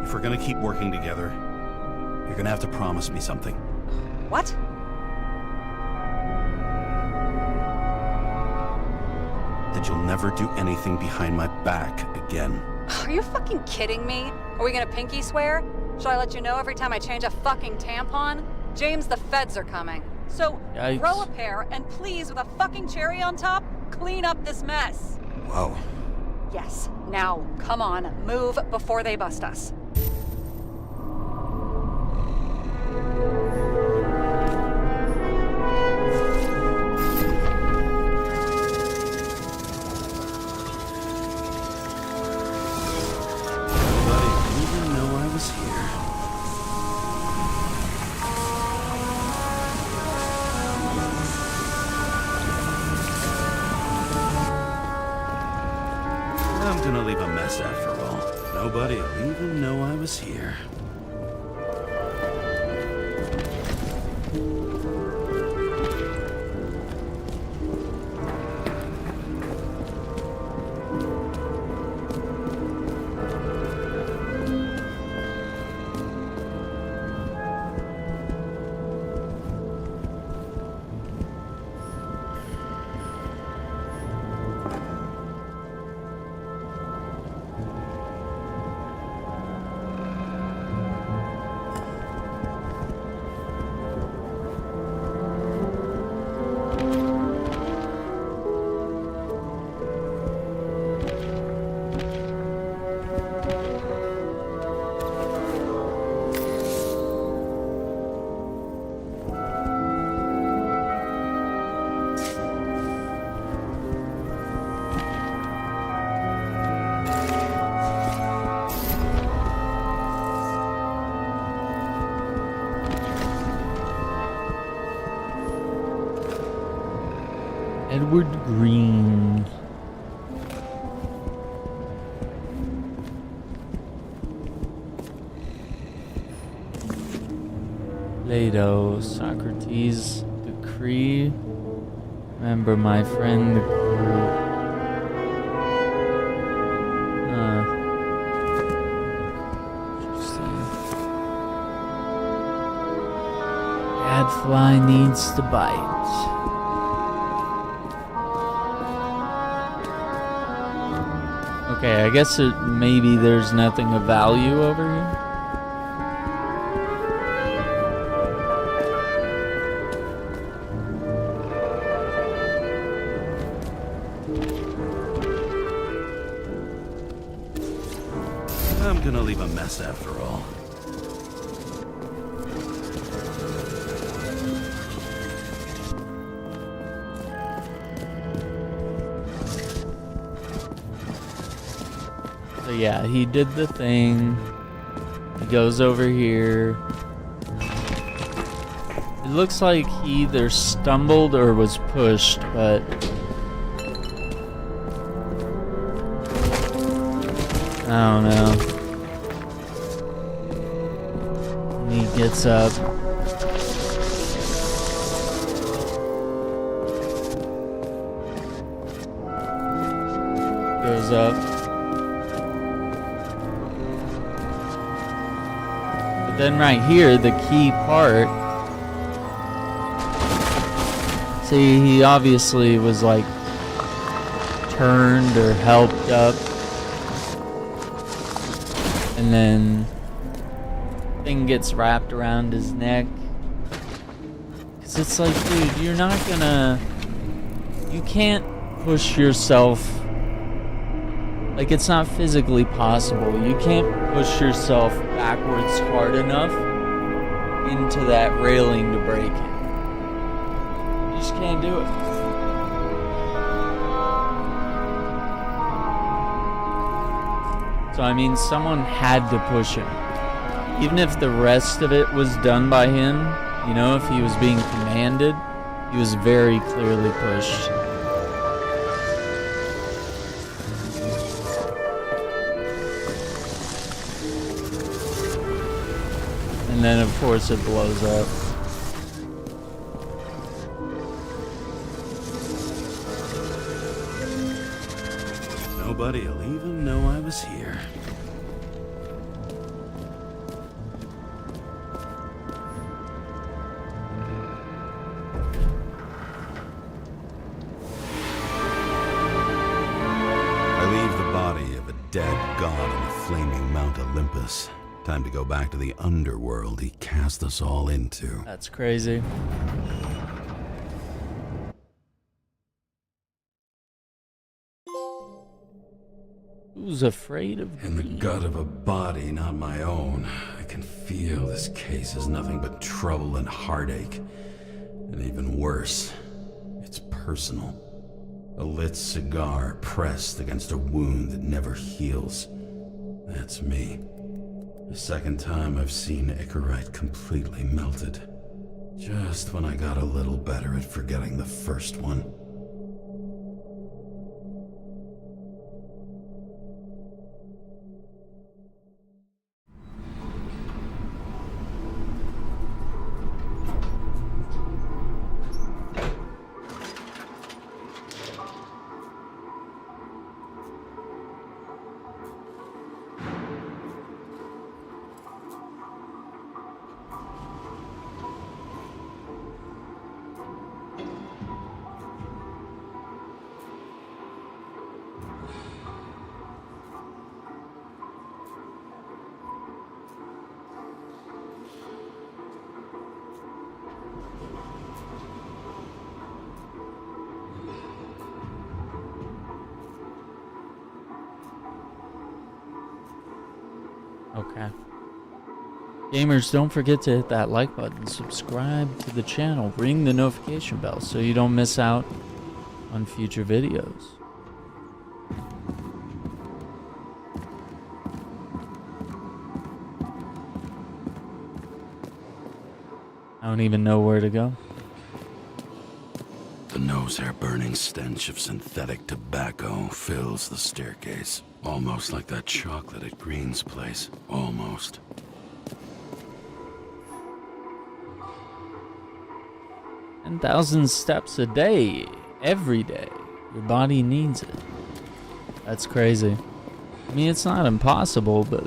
if we're gonna keep working together, you're gonna have to promise me something. What? That you'll never do anything behind my back again. Are you fucking kidding me? Are we gonna pinky swear? Should I let you know every time I change a fucking tampon? James, the feds are coming. So, Yikes. grow a pair, and please, with a fucking cherry on top, clean up this mess. Whoa. Yes, now, come on, move before they bust us. Nobody didn't even know I was here. I'm gonna leave a mess after all. Nobody will even know I was here. Edward Green. Plato, Socrates, decree. Remember my friend. Interesting. Gadfly needs to bite. Okay, I guess maybe there's nothing of value over here. I'm gonna leave a mess after all. yeah, he did the thing. He goes over here. It looks like he either stumbled or was pushed, but I don't know. And he gets up. Goes up. But then right here, the key part. See, he obviously was like turned or helped up. And then thing gets wrapped around his neck. Cause it's like, dude, you're not gonna, you can't push yourself. Like, it's not physically possible. You can't push yourself backwards hard enough into that railing to break it. You just can't do it. So, I mean, someone had to push him. Even if the rest of it was done by him, you know, if he was being commanded, he was very clearly pushed. And then, of course, it blows up. Nobody'll even know I was here. I leave the body of a dead god on the flaming Mount Olympus. Time to go back to the underworld he cast us all into. That's crazy. Who's afraid of In the green? gut of a body not my own, I can feel this case is nothing but trouble and heartache. And even worse, it's personal. A lit cigar pressed against a wound that never heals. That's me. The second time I've seen Icarite completely melted. Just when I got a little better at forgetting the first one. Okay. Gamers, don't forget to hit that like button, subscribe to the channel, ring the notification bell so you don't miss out on future videos. I don't even know where to go. The nose-hair burning stench of synthetic tobacco fills the staircase. Almost like that chocolate at Green's place. Almost. 10,000 steps a day, every day. Your body needs it. That's crazy. I mean, it's not impossible, but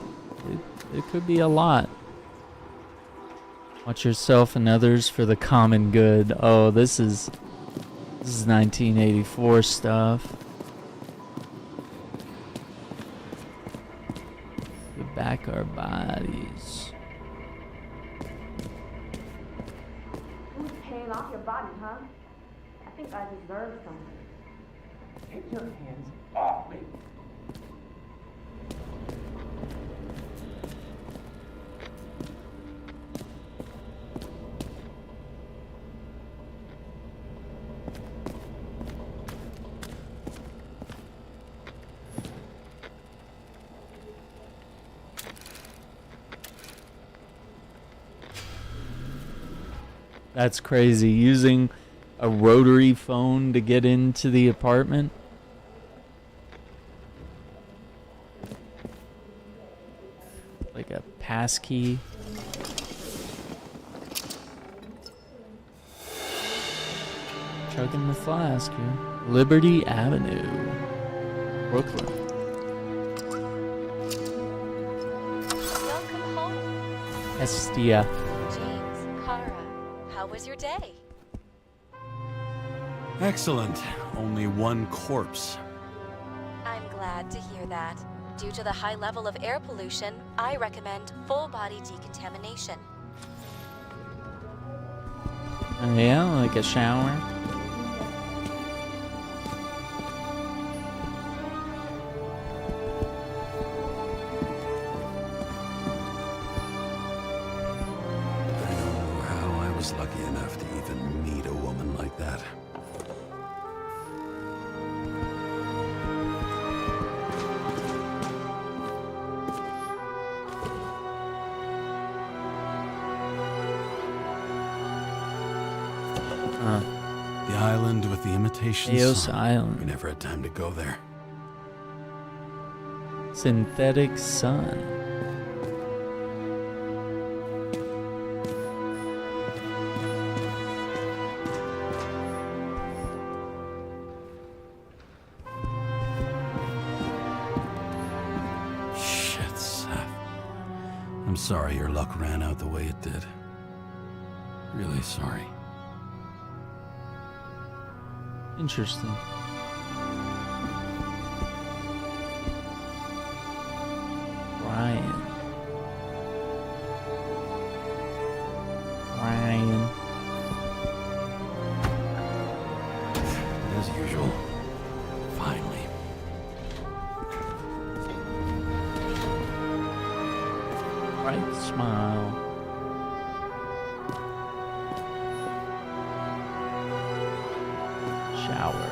it could be a lot. Watch yourself and others for the common good. Oh, this is 1984 stuff. Get back our bodies. Who's paying off your body, huh? I think I deserve something. Take your hands off me. That's crazy. Using a rotary phone to get into the apartment. Like a passkey. Chugging the flask here. Liberty Avenue, Brooklyn. Welcome home, Estia. James Karra. How was your day? Excellent. Only one corpse. I'm glad to hear that. Due to the high level of air pollution, I recommend full body decontamination. Yeah, like a shower. Lucky enough to even meet a woman like that. The island with the imitation Eos sun. Island. We never had time to go there. Synthetic sun. I'm sorry your luck ran out the way it did. Really sorry. Interesting. Ryan. As usual. Finally. Bright smile. Shower.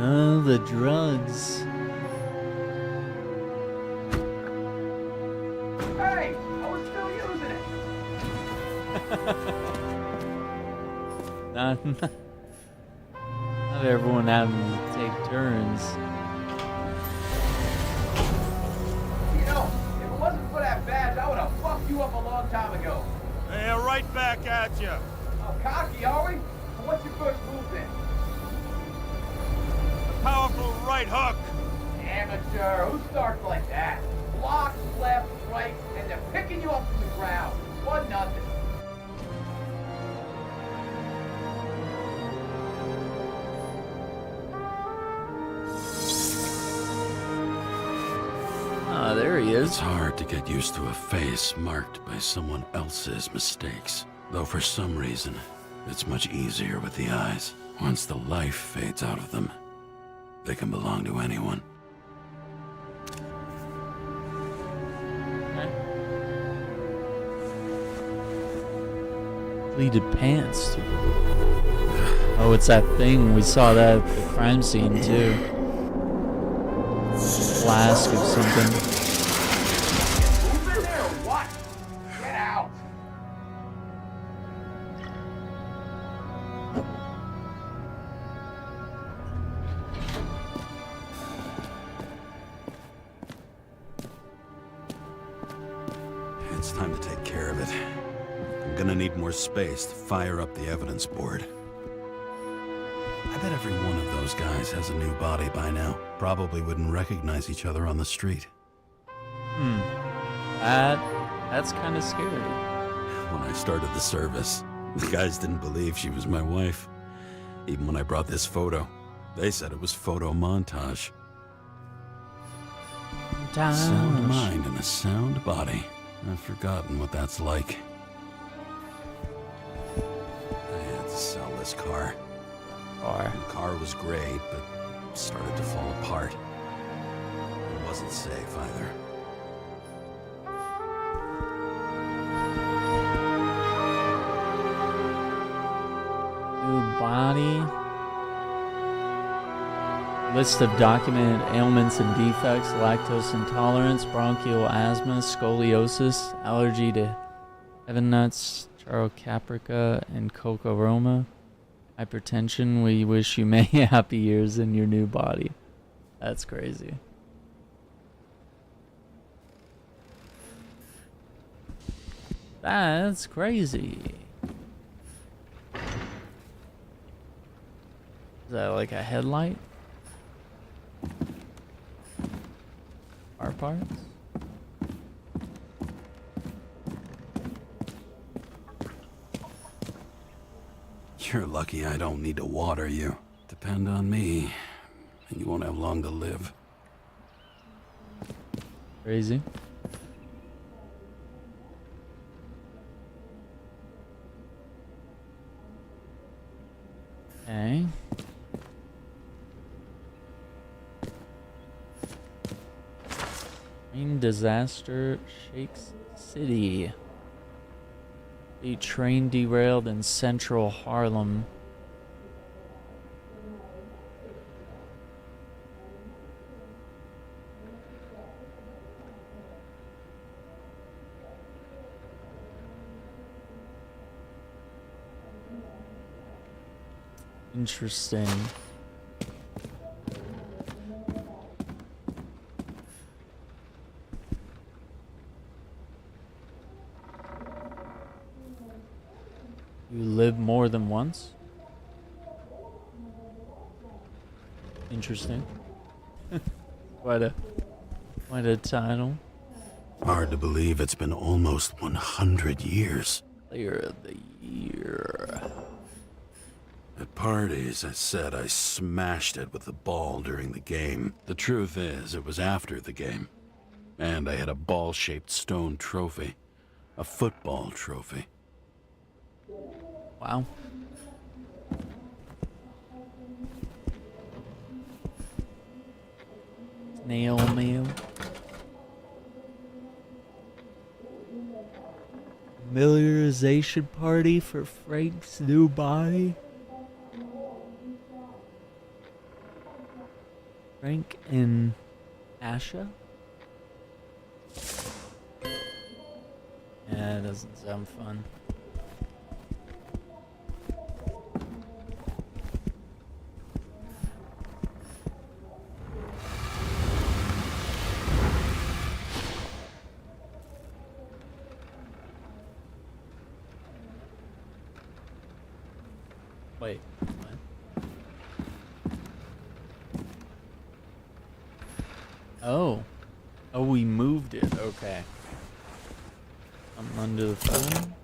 Oh, the drugs. Hey, I was still using it. Not everyone having to take turns. You know, if it wasn't for that badge, I would have fucked you up a long time ago. Yeah, right back at you. Oh, cocky, are we? So what's your first move then? Powerful right hook. Amateur, who starts like that? Blocks, left, right, and they're picking you up from the ground. 1-0. Ah, there he It's is. hard to get used to a face marked by someone else's mistakes. Though for some reason, it's much easier with the eyes. Once the life fades out of them, they can belong to anyone. Pleated pants, too. Oh, it's that thing. We saw that at the crime scene, too. Flask of something. Who's in there or what? Get out. It's time to take care of it. I'm gonna need more space to fire up the evidence board. I bet every one of those guys has a new body by now. Probably wouldn't recognize each other on the street. That's kind of scary. When I started the service, the guys didn't believe she was my wife. Even when I brought this photo, they said it was photo montage. Sound mind and a sound body. I've forgotten what that's like. I had to sell this car. The car was great, but started to fall apart. It wasn't safe either. New body. List of documented ailments and defects: lactose intolerance, bronchial asthma, scoliosis, allergy to heaven nuts, charo caprica, and coca aroma, hypertension. We wish you many happy years in your new body. That's crazy. That's crazy. Is that like a headlight? Car parts? You're lucky I don't need to water you. Depend on me, and you won't have long to live. Crazy. Okay. Train disaster shakes city. A train derailed in central Harlem. Interesting. You live more than once? Interesting. Quite a title. Hard to believe it's been almost 100 years. Player of the Year. At parties, I said I smashed it with the ball during the game. The truth is, it was after the game. And I had a ball-shaped stone trophy. A football trophy. Wow. Snail mail. Familiarization party for Frank's new body. Frank and Asha? Yeah, it doesn't sound fun. Wait, what? Oh. Oh, we moved it. Okay. I'm under the phone.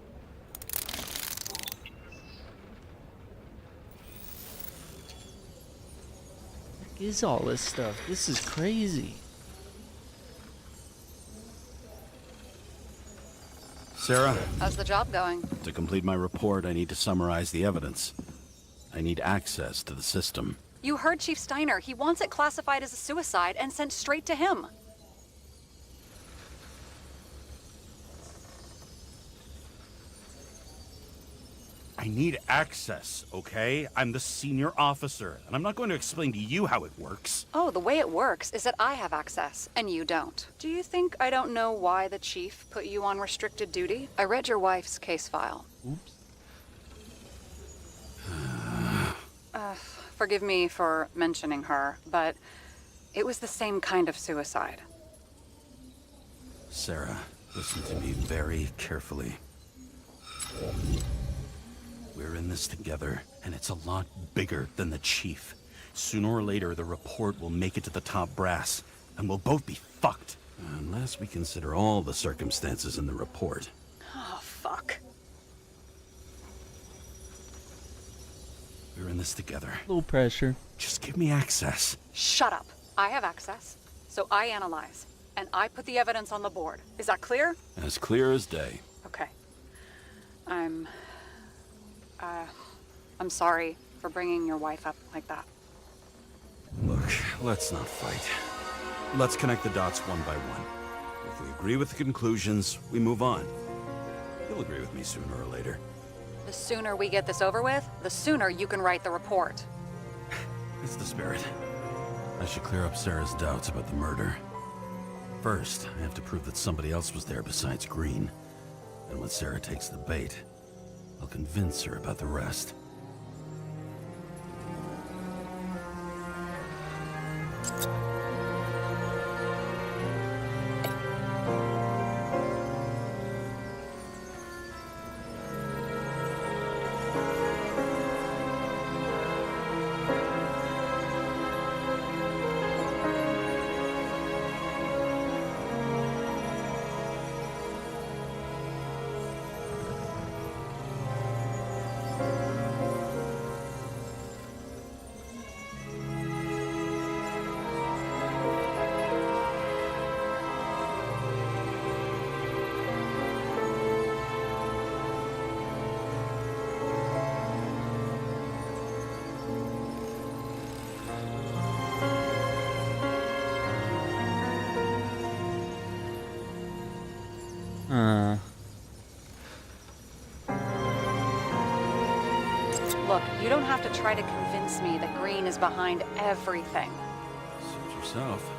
What is all this stuff? This is crazy. Sarah? How's the job going? To complete my report, I need to summarize the evidence. I need access to the system. You heard Chief Steiner. He wants it classified as a suicide and sent straight to him. I need access, okay? I'm the senior officer, and I'm not going to explain to you how it works. Oh, the way it works is that I have access, and you don't. Do you think I don't know why the chief put you on restricted duty? I read your wife's case file. Oops. Forgive me for mentioning her, but it was the same kind of suicide. Sarah, listen to me very carefully. We're in this together, and it's a lot bigger than the chief. Sooner or later, the report will make it to the top brass, and we'll both be fucked. Unless we consider all the circumstances in the report. Oh, fuck. We're in this together. A little pressure. Just give me access. Shut up. I have access, so I analyze, and I put the evidence on the board. Is that clear? As clear as day. Okay. I'm sorry for bringing your wife up like that. Look, let's not fight. Let's connect the dots one by one. If we agree with the conclusions, we move on. You'll agree with me sooner or later. The sooner we get this over with, the sooner you can write the report. It's the spirit. I should clear up Sarah's doubts about the murder. First, I have to prove that somebody else was there besides Green. And when Sarah takes the bait, I'll convince her about the rest. Look, you don't have to try to convince me that Green is behind everything. Suit yourself.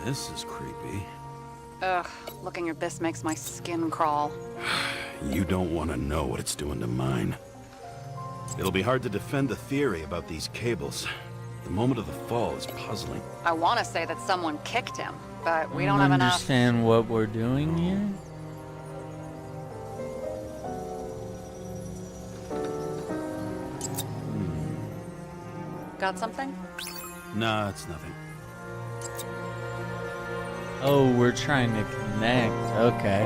This is creepy. Ugh, looking at this makes my skin crawl. You don't want to know what it's doing to mine. It'll be hard to defend the theory about these cables. The moment of the fall is puzzling. I want to say that someone kicked him, but we don't have enough. Understand what we're doing here? Got something? Nah, it's nothing. Oh, we're trying to connect. Okay.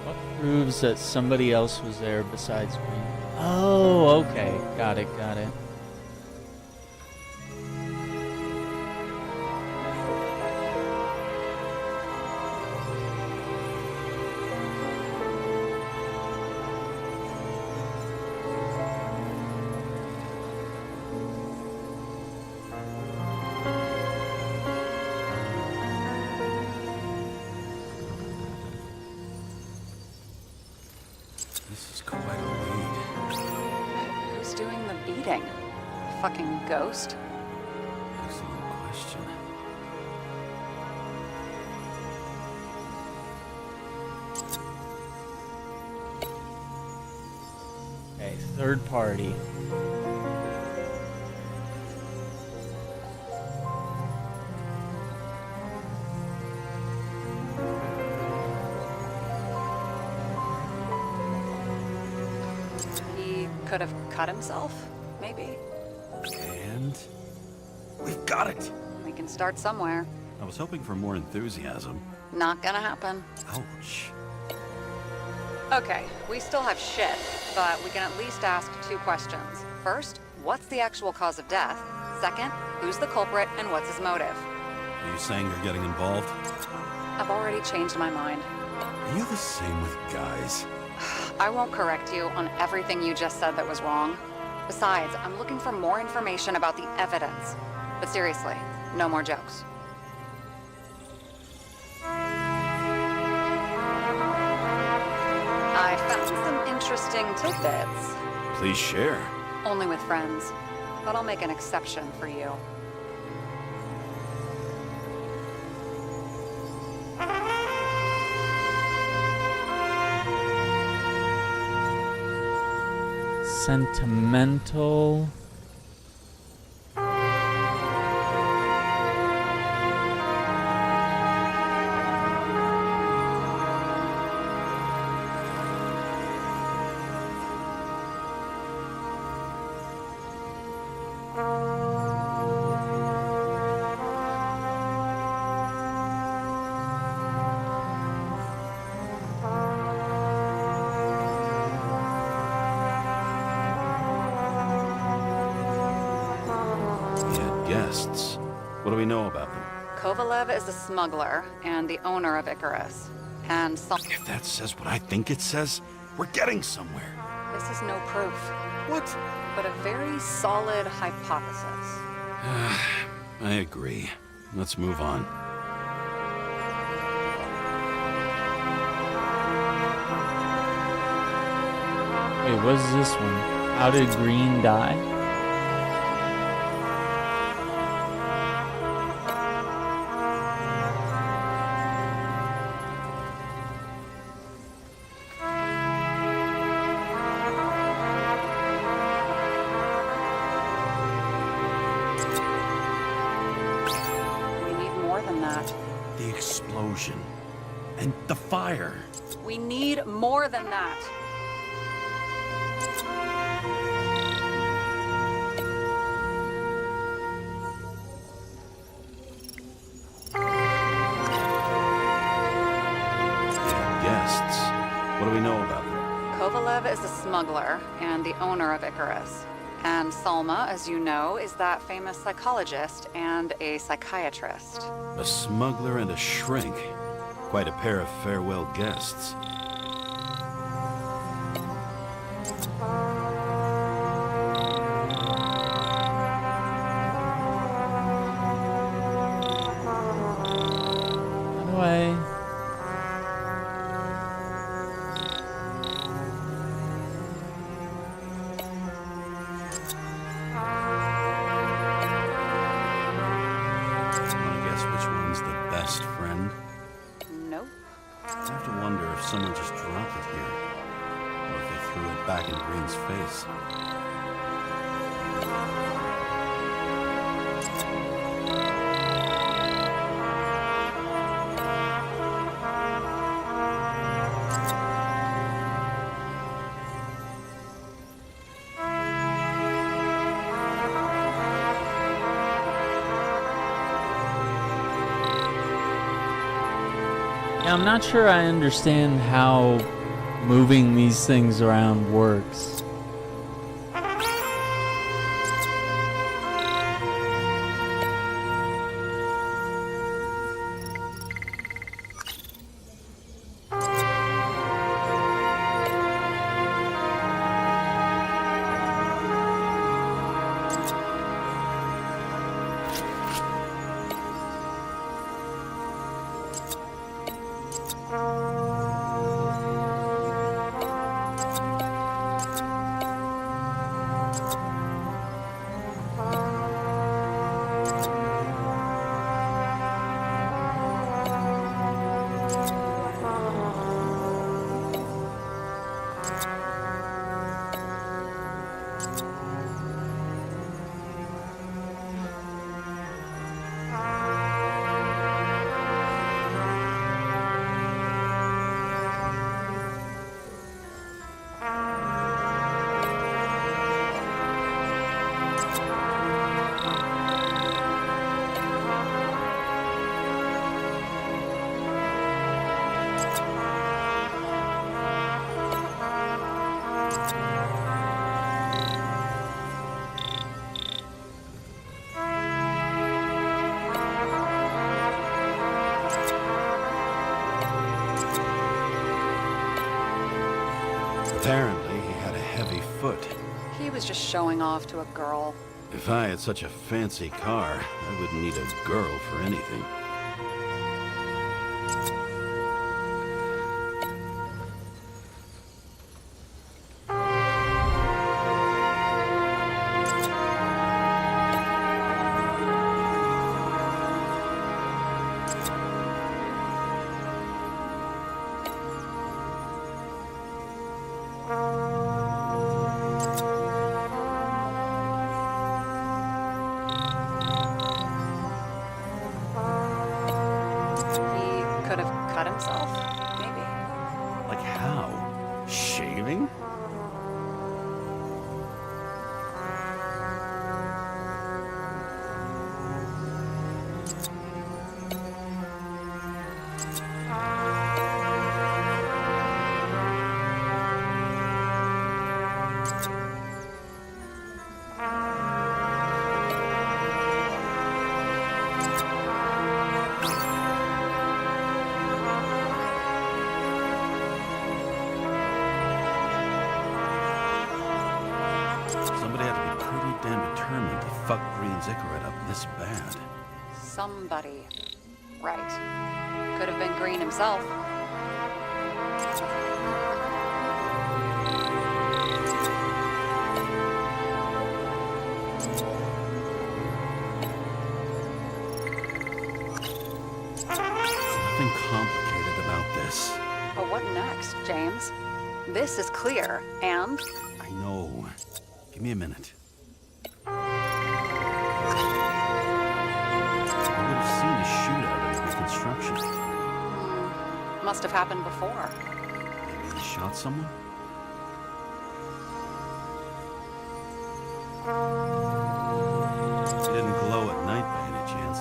What proves that somebody else was there besides me? Oh, okay. Got it, got it. This is quite a lead. Who's doing the beating? Fucking ghost? Excellent question. Okay, third party. He could have cut himself, maybe. And we've got it. We can start somewhere. I was hoping for more enthusiasm. Not gonna happen. Ouch. Okay, we still have shit, but we can at least ask 2 questions. First, what's the actual cause of death? Second, who's the culprit and what's his motive? Are you saying you're getting involved? I've already changed my mind. Are you the same with guys? I won't correct you on everything you just said that was wrong. Besides, I'm looking for more information about the evidence. But seriously, no more jokes. I found some interesting tidbits. Please share. Only with friends. But I'll make an exception for you. Sentimental. Guests. What do we know about them? Kovalev is a smuggler and the owner of Icarus. And If that says what I think it says, we're getting somewhere. this is no proof. What? But a very solid hypothesis. I agree. Let's move on. Wait, what is this one? How did Green die? We need more than that. The explosion. And the fire. We need more than that. Guests. What do we know about them? Kovalev is a smuggler and the owner of Icarus. And Salma, as you know, is that famous psychologist and a psychiatrist. A smuggler and a shrink. Quite a pair of farewell guests. Anyway. Wanna guess which one's the best friend? Nope. I have to wonder if someone just dropped it here. Or if they threw it back in Green's face. Yeah, I'm not sure I understand how moving these things around works. Apparently, he had a heavy foot. He was just showing off to a girl. If I had such a fancy car, I wouldn't need a girl for anything. He could have fuck Green's Icarus up this bad? Somebody. Right. Could have been Green himself. Nothing complicated about this. But what next, James? This is clear, and... I know. Give me a minute. I would have seen a shootout at the reconstruction. must have happened before. Maybe he shot someone? He didn't glow at night by any chance?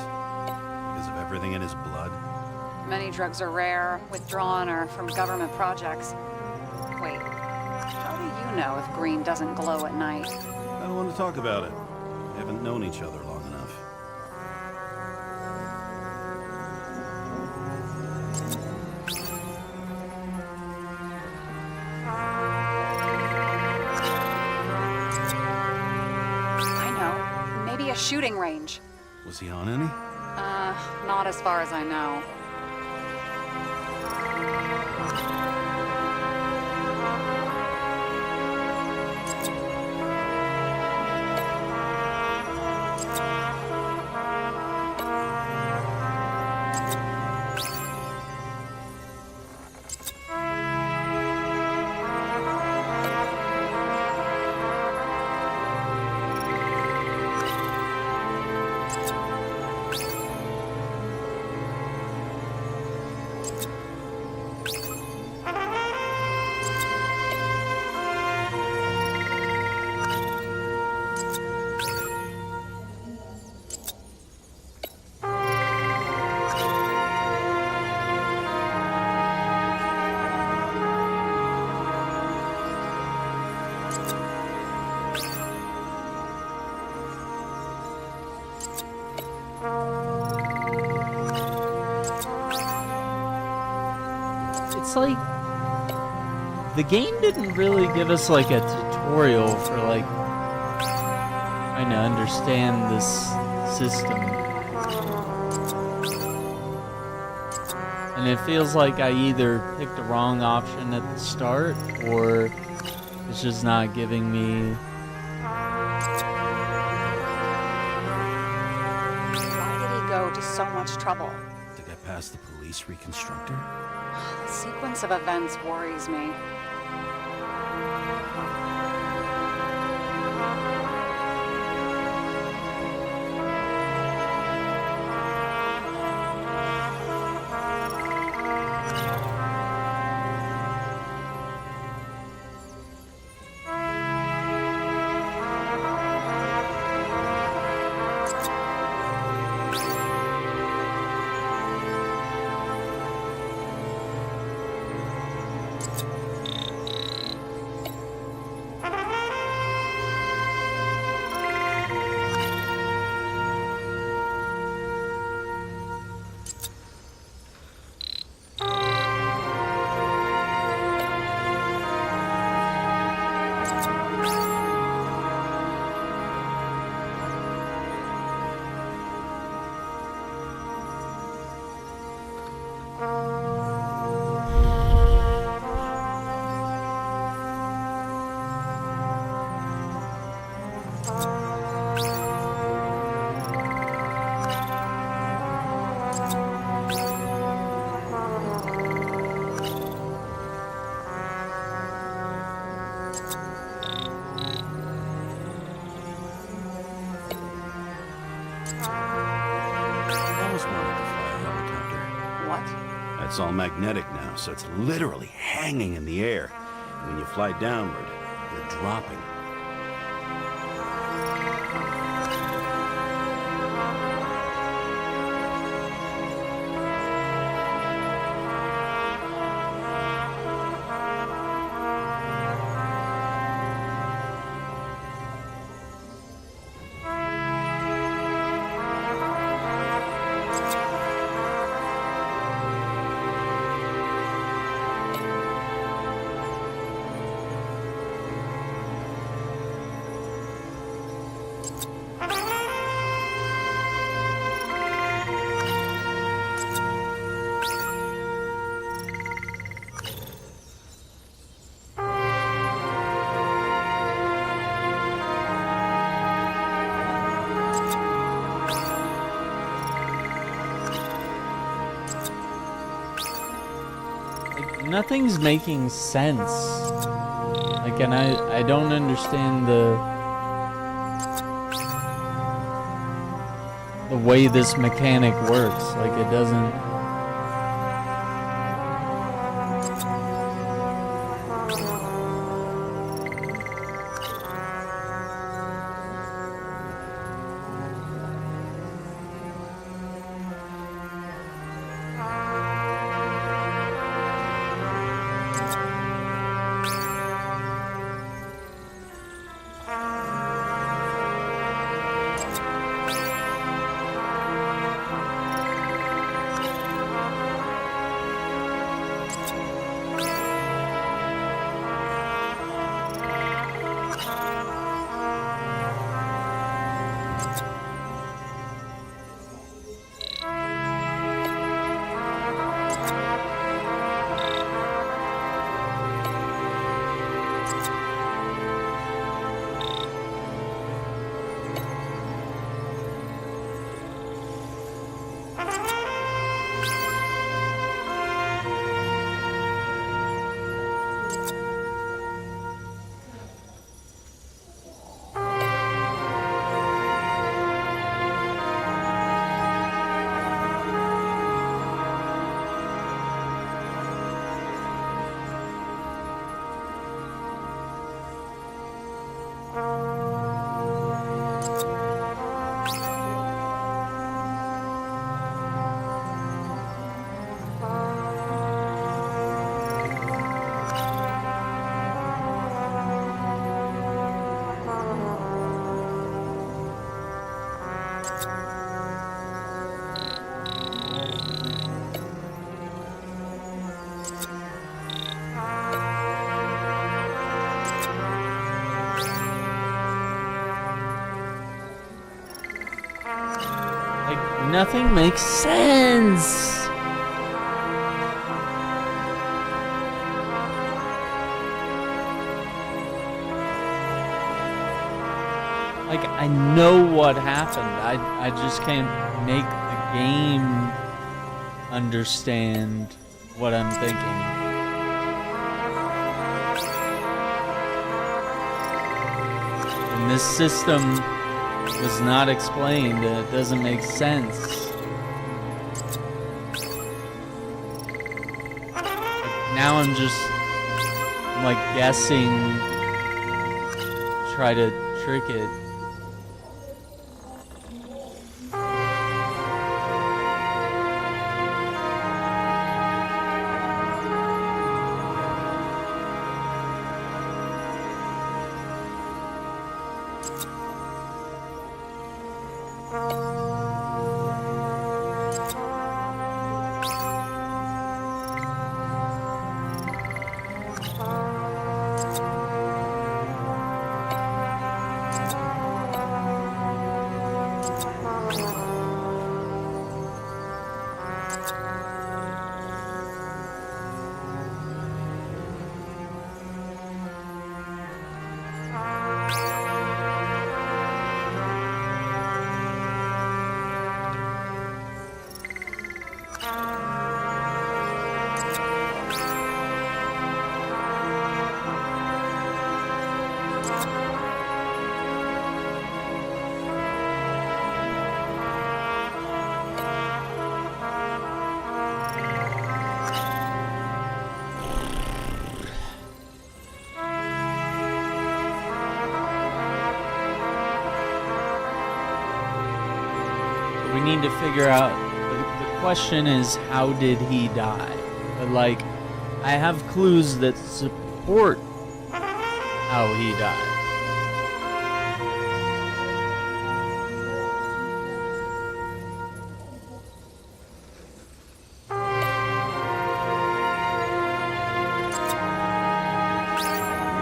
Because of everything in his blood? Many drugs are rare, withdrawn, or from government projects. Wait, how do you know if green doesn't glow at night? I don't want to talk about it. We haven't known each other long enough. I know. Maybe a shooting range. Was he on any? Not as far as I know. It's like the game didn't really give us like a tutorial for like trying to understand this system. And it feels like I either picked the wrong option at the start or it's just not giving me. Why did he go to so much trouble? To get past the police reconstructor? The sequence of events worries me. It's all magnetic now, so it's literally hanging in the air. And when you fly downward, you're dropping. Nothing's making sense. Like, and I don't understand the way this mechanic works. Like, it doesn't. Nothing makes sense. Like, I know what happened. I just can't make the game understand what I'm thinking. And this system was not explained. It doesn't make sense. Now I'm just like guessing, try to trick it. Need to figure out, the question is, how did he die? But like, I have clues that support how he died.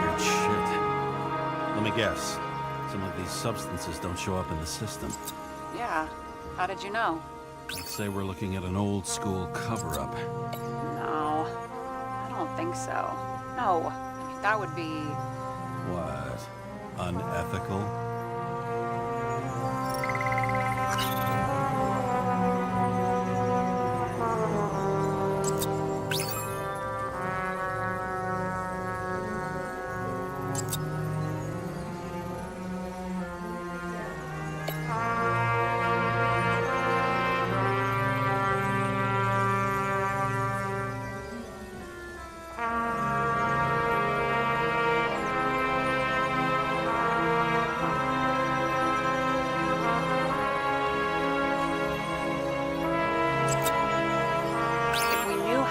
Weird shit. Let me guess. Some of these substances don't show up in the system. Yeah. How did you know? I'd say we're looking at an old school cover-up. No, I don't think so. No, I mean, that would be... What? Unethical?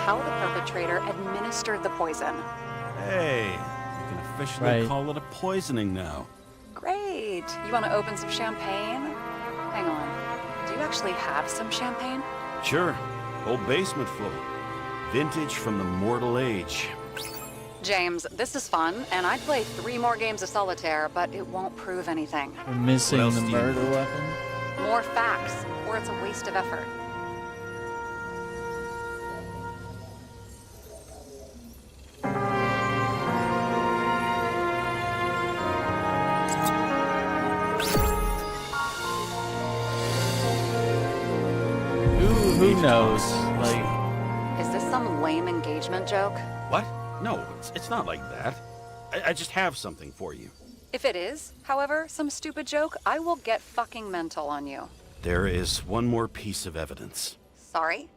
how the perpetrator administered the poison. Hey, you can officially call it a poisoning now. Great. You want to open some champagne? Hang on. Do you actually have some champagne? Sure. Whole basement full. Vintage from the mortal age. James, this is fun, and I'd play 3 more games of solitaire, but it won't prove anything. We're missing the murder weapon. More facts, or it's a waste of effort. Who knows? Like, is this some lame engagement joke? What? No, it's not like that. I just have something for you. If it is, however, some stupid joke, I will get fucking mental on you. There is one more piece of evidence. Sorry?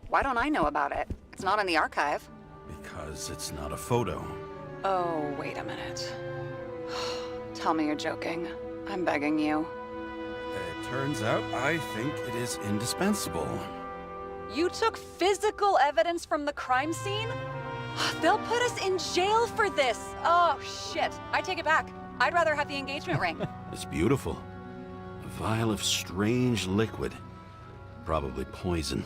Why don't I know about it? It's not in the archive. Because it's not a photo. Oh, wait a minute. Tell me you're joking. I'm begging you. It turns out I think it is indispensable. You took physical evidence from the crime scene? They'll put us in jail for this. Oh, shit. I take it back. I'd rather have the engagement ring. It's beautiful. A vial of strange liquid. Probably poison.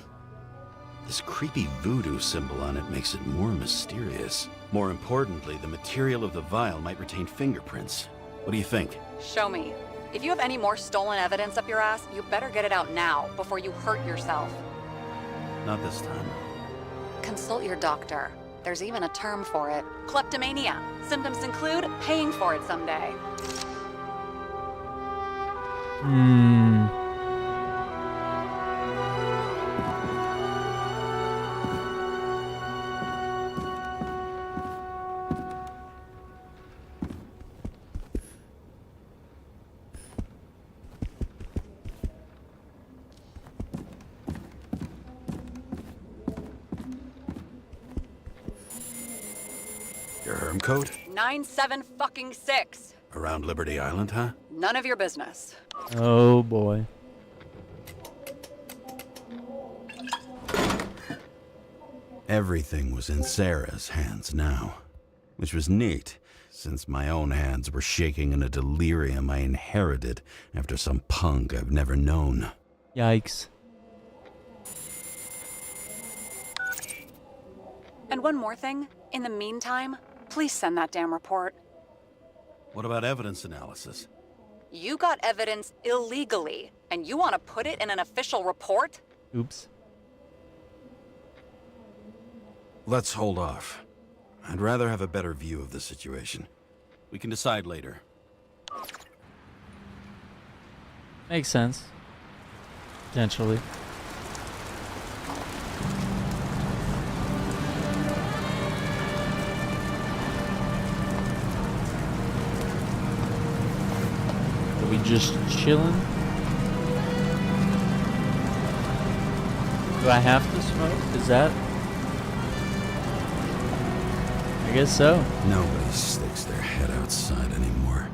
This creepy voodoo symbol on it makes it more mysterious. More importantly, the material of the vial might retain fingerprints. What do you think? Show me. If you have any more stolen evidence up your ass, you better get it out now before you hurt yourself. Not this time. Consult your doctor. There's even a term for it. Kleptomania. Symptoms include paying for it someday. Your herm code? 97-fucking-6. Around Liberty Island, huh? None of your business. oh boy. Everything was in Sarah's hands now, which was neat, since my own hands were shaking in a delirium I inherited after some punk I've never known. Yikes. And one more thing. In the meantime, please send that damn report. What about evidence analysis? You got evidence illegally, and you want to put it in an official report? Oops. Let's hold off. I'd rather have a better view of the situation. We can decide later. Makes sense. Potentially. Are we just chilling? Do I have to smoke? Is that? I guess so. Nobody sticks their head outside anymore.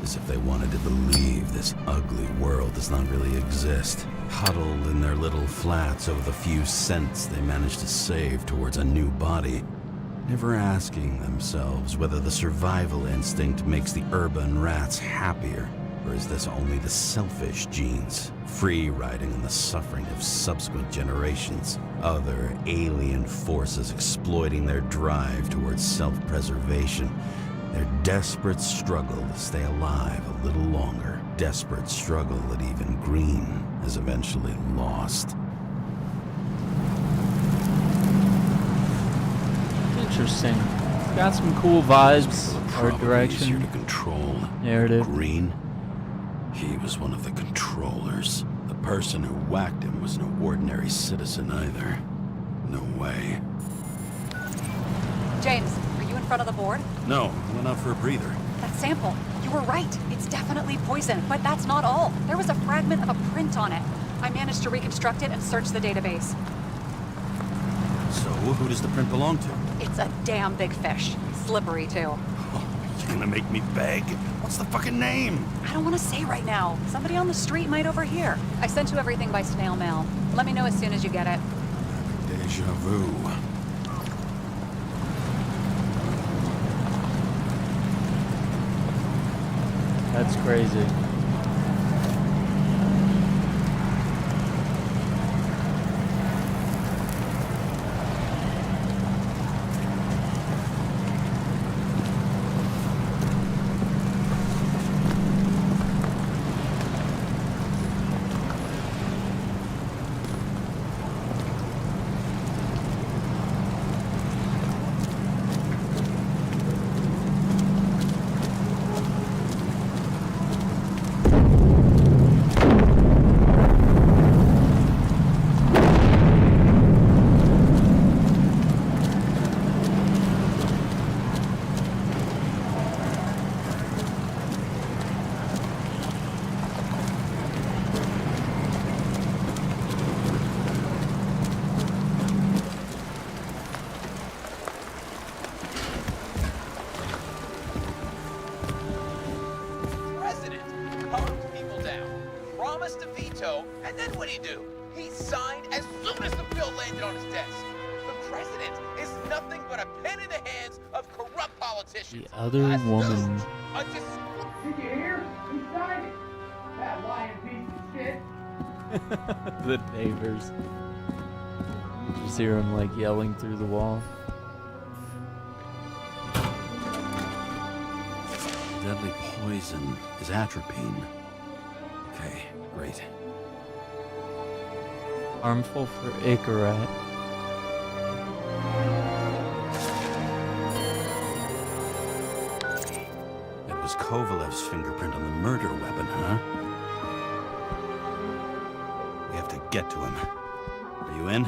As if they wanted to believe this ugly world does not really exist. Huddled in their little flats over the few cents they managed to save towards a new body. Never asking themselves whether the survival instinct makes the urban rats happier, or is this only the selfish genes, free riding on the suffering of subsequent generations, other alien forces exploiting their drive towards self-preservation, their desperate struggle to stay alive a little longer, desperate struggle that even Green has eventually lost. Interesting. It's got some cool vibes, or Probably direction, easier to control. narrative. Green, he was one of the controllers. The person who whacked him was no ordinary citizen either. No way. James, are you in front of the board? No, I went out for a breather. That sample. You were right. It's definitely poison, but that's not all. There was a fragment of a print on it. I managed to reconstruct it and search the database. So, who does the print belong to? It's a damn big fish. Slippery, too. Oh, you gonna make me beg? What's the fucking name? I don't want to say right now. Somebody on the street might overhear. I sent you everything by snail mail. Let me know as soon as you get it. Deja vu. That's crazy. And then what'd he do? He signed as soon as the bill landed on his desk. The president is nothing but a pen in the hands of corrupt politicians. The other woman. Did you hear? He signed it. That lying piece of shit. The neighbors. You just hear him like yelling through the wall. Deadly poison is atropine. Okay, great. Harmful for Ikarat. It was Kovalev's fingerprint on the murder weapon, huh? We have to get to him. Are you in?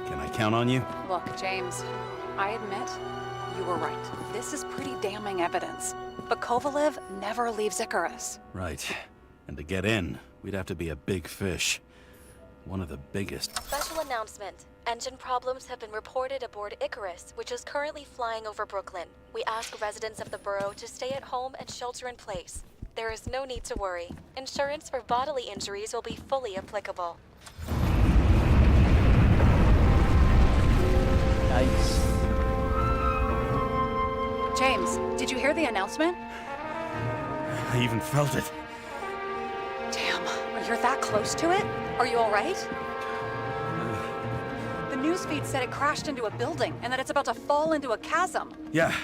Can I count on you? Look, James, I admit you were right. This is pretty damning evidence. But Kovalev never leaves Icarus. Right. And to get in, we'd have to be a big fish. One of the biggest. Special announcement. Engine problems have been reported aboard Icarus, which is currently flying over Brooklyn. We ask residents of the borough to stay at home and shelter in place. There is no need to worry. Insurance for bodily injuries will be fully applicable. Nice. James, did you hear the announcement? I even felt it. Damn, you're that close to it? Are you all right? The newsfeed said it crashed into a building and that it's about to fall into a chasm. Yeah.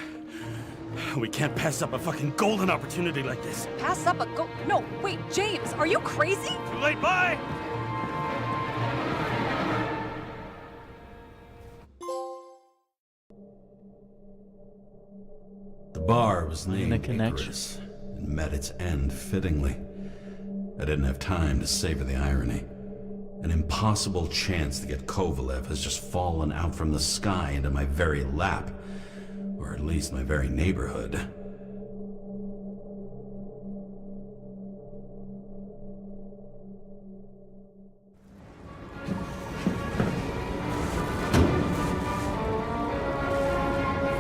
We can't pass up a fucking golden opportunity like this. Pass up a No, wait, James, are you crazy? Too late, bye! The bar was named a connection. Icarus and met its end fittingly. I didn't have time to savor the irony. An impossible chance to get Kovalev has just fallen out from the sky into my very lap, or at least my very neighborhood.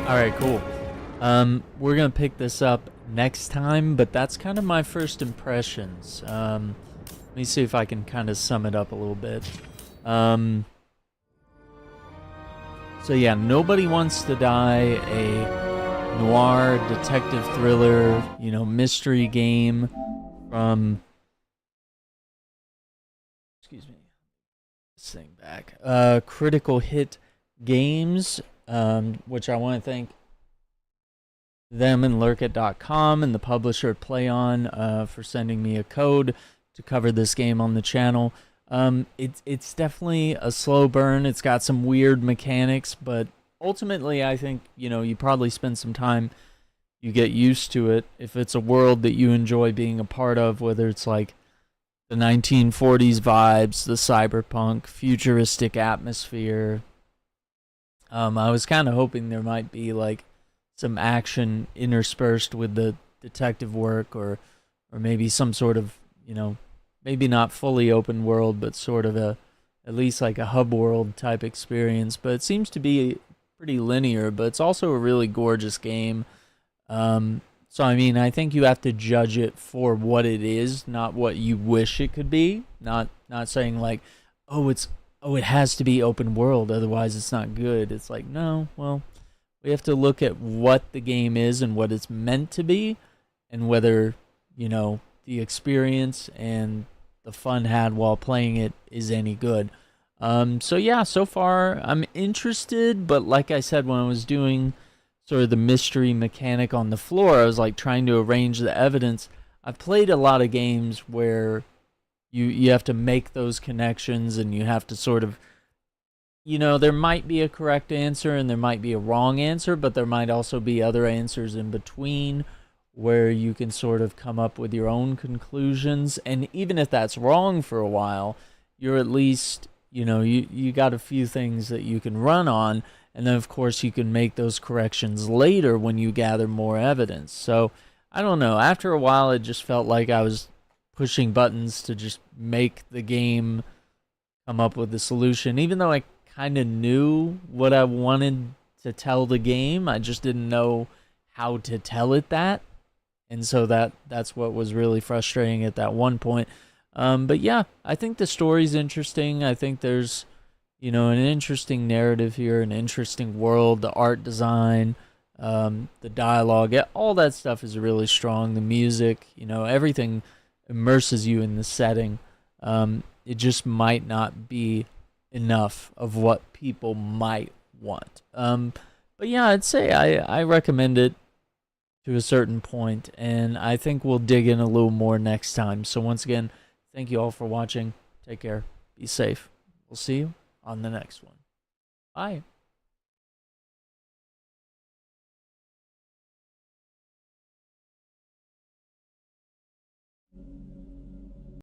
Alright, cool. We're gonna pick this up next time, but that's kind of my first impressions. Let me see if I can kind of sum it up a little bit. So yeah, Nobody Wants to Die, a noir detective thriller, mystery game from... Excuse me. This thing back. Critical Hit Games, which I want to thank them and Lurkit.com and the publisher Plaion for sending me a code to cover this game on the channel. It's definitely a slow burn. It's got some weird mechanics, but ultimately I think, you probably spend some time, you get used to it. If it's a world that you enjoy being a part of, whether it's like the 1940s vibes, the cyberpunk, futuristic atmosphere. I was kind of hoping there might be like some action interspersed with the detective work, or maybe some sort of, maybe not fully open world, but sort of at least like a hub world type experience. But it seems to be pretty linear, but it's also a really gorgeous game. So I mean, I think you have to judge it for what it is, not what you wish it could be. Not saying like, oh, it's oh, it has to be open world, otherwise it's not good. It's like, no, well, we have to look at what the game is and what it's meant to be, and whether, you know, the experience and the fun had while playing it is any good. So yeah, so far I'm interested, but like I said, when I was doing sort of the mystery mechanic on the floor, I was like trying to arrange the evidence. I've played a lot of games where you have to make those connections, and you have to sort of, you know, there might be a correct answer and there might be a wrong answer, but there might also be other answers in between where you can sort of come up with your own conclusions. And even if that's wrong for a while, you're at least, you know, you got a few things that you can run on, and then of course you can make those corrections later when you gather more evidence. So I don't know, after a while it just felt like I was pushing buttons to just make the game come up with the solution, even though I kind of knew what I wanted to tell the game. I just didn't know how to tell it that. And so that's what was really frustrating at that one point. But yeah, I think the story's interesting. I think there's, you know, an interesting narrative here, an interesting world, the art design, the dialogue, all that stuff is really strong. The music, you know, everything immerses you in the setting. It just might not be enough of what people might want. But yeah, I'd say I recommend it to a certain point, and I think we'll dig in a little more next time. So once again, thank you all for watching. Take care. Be safe. We'll see you on the next one. Bye.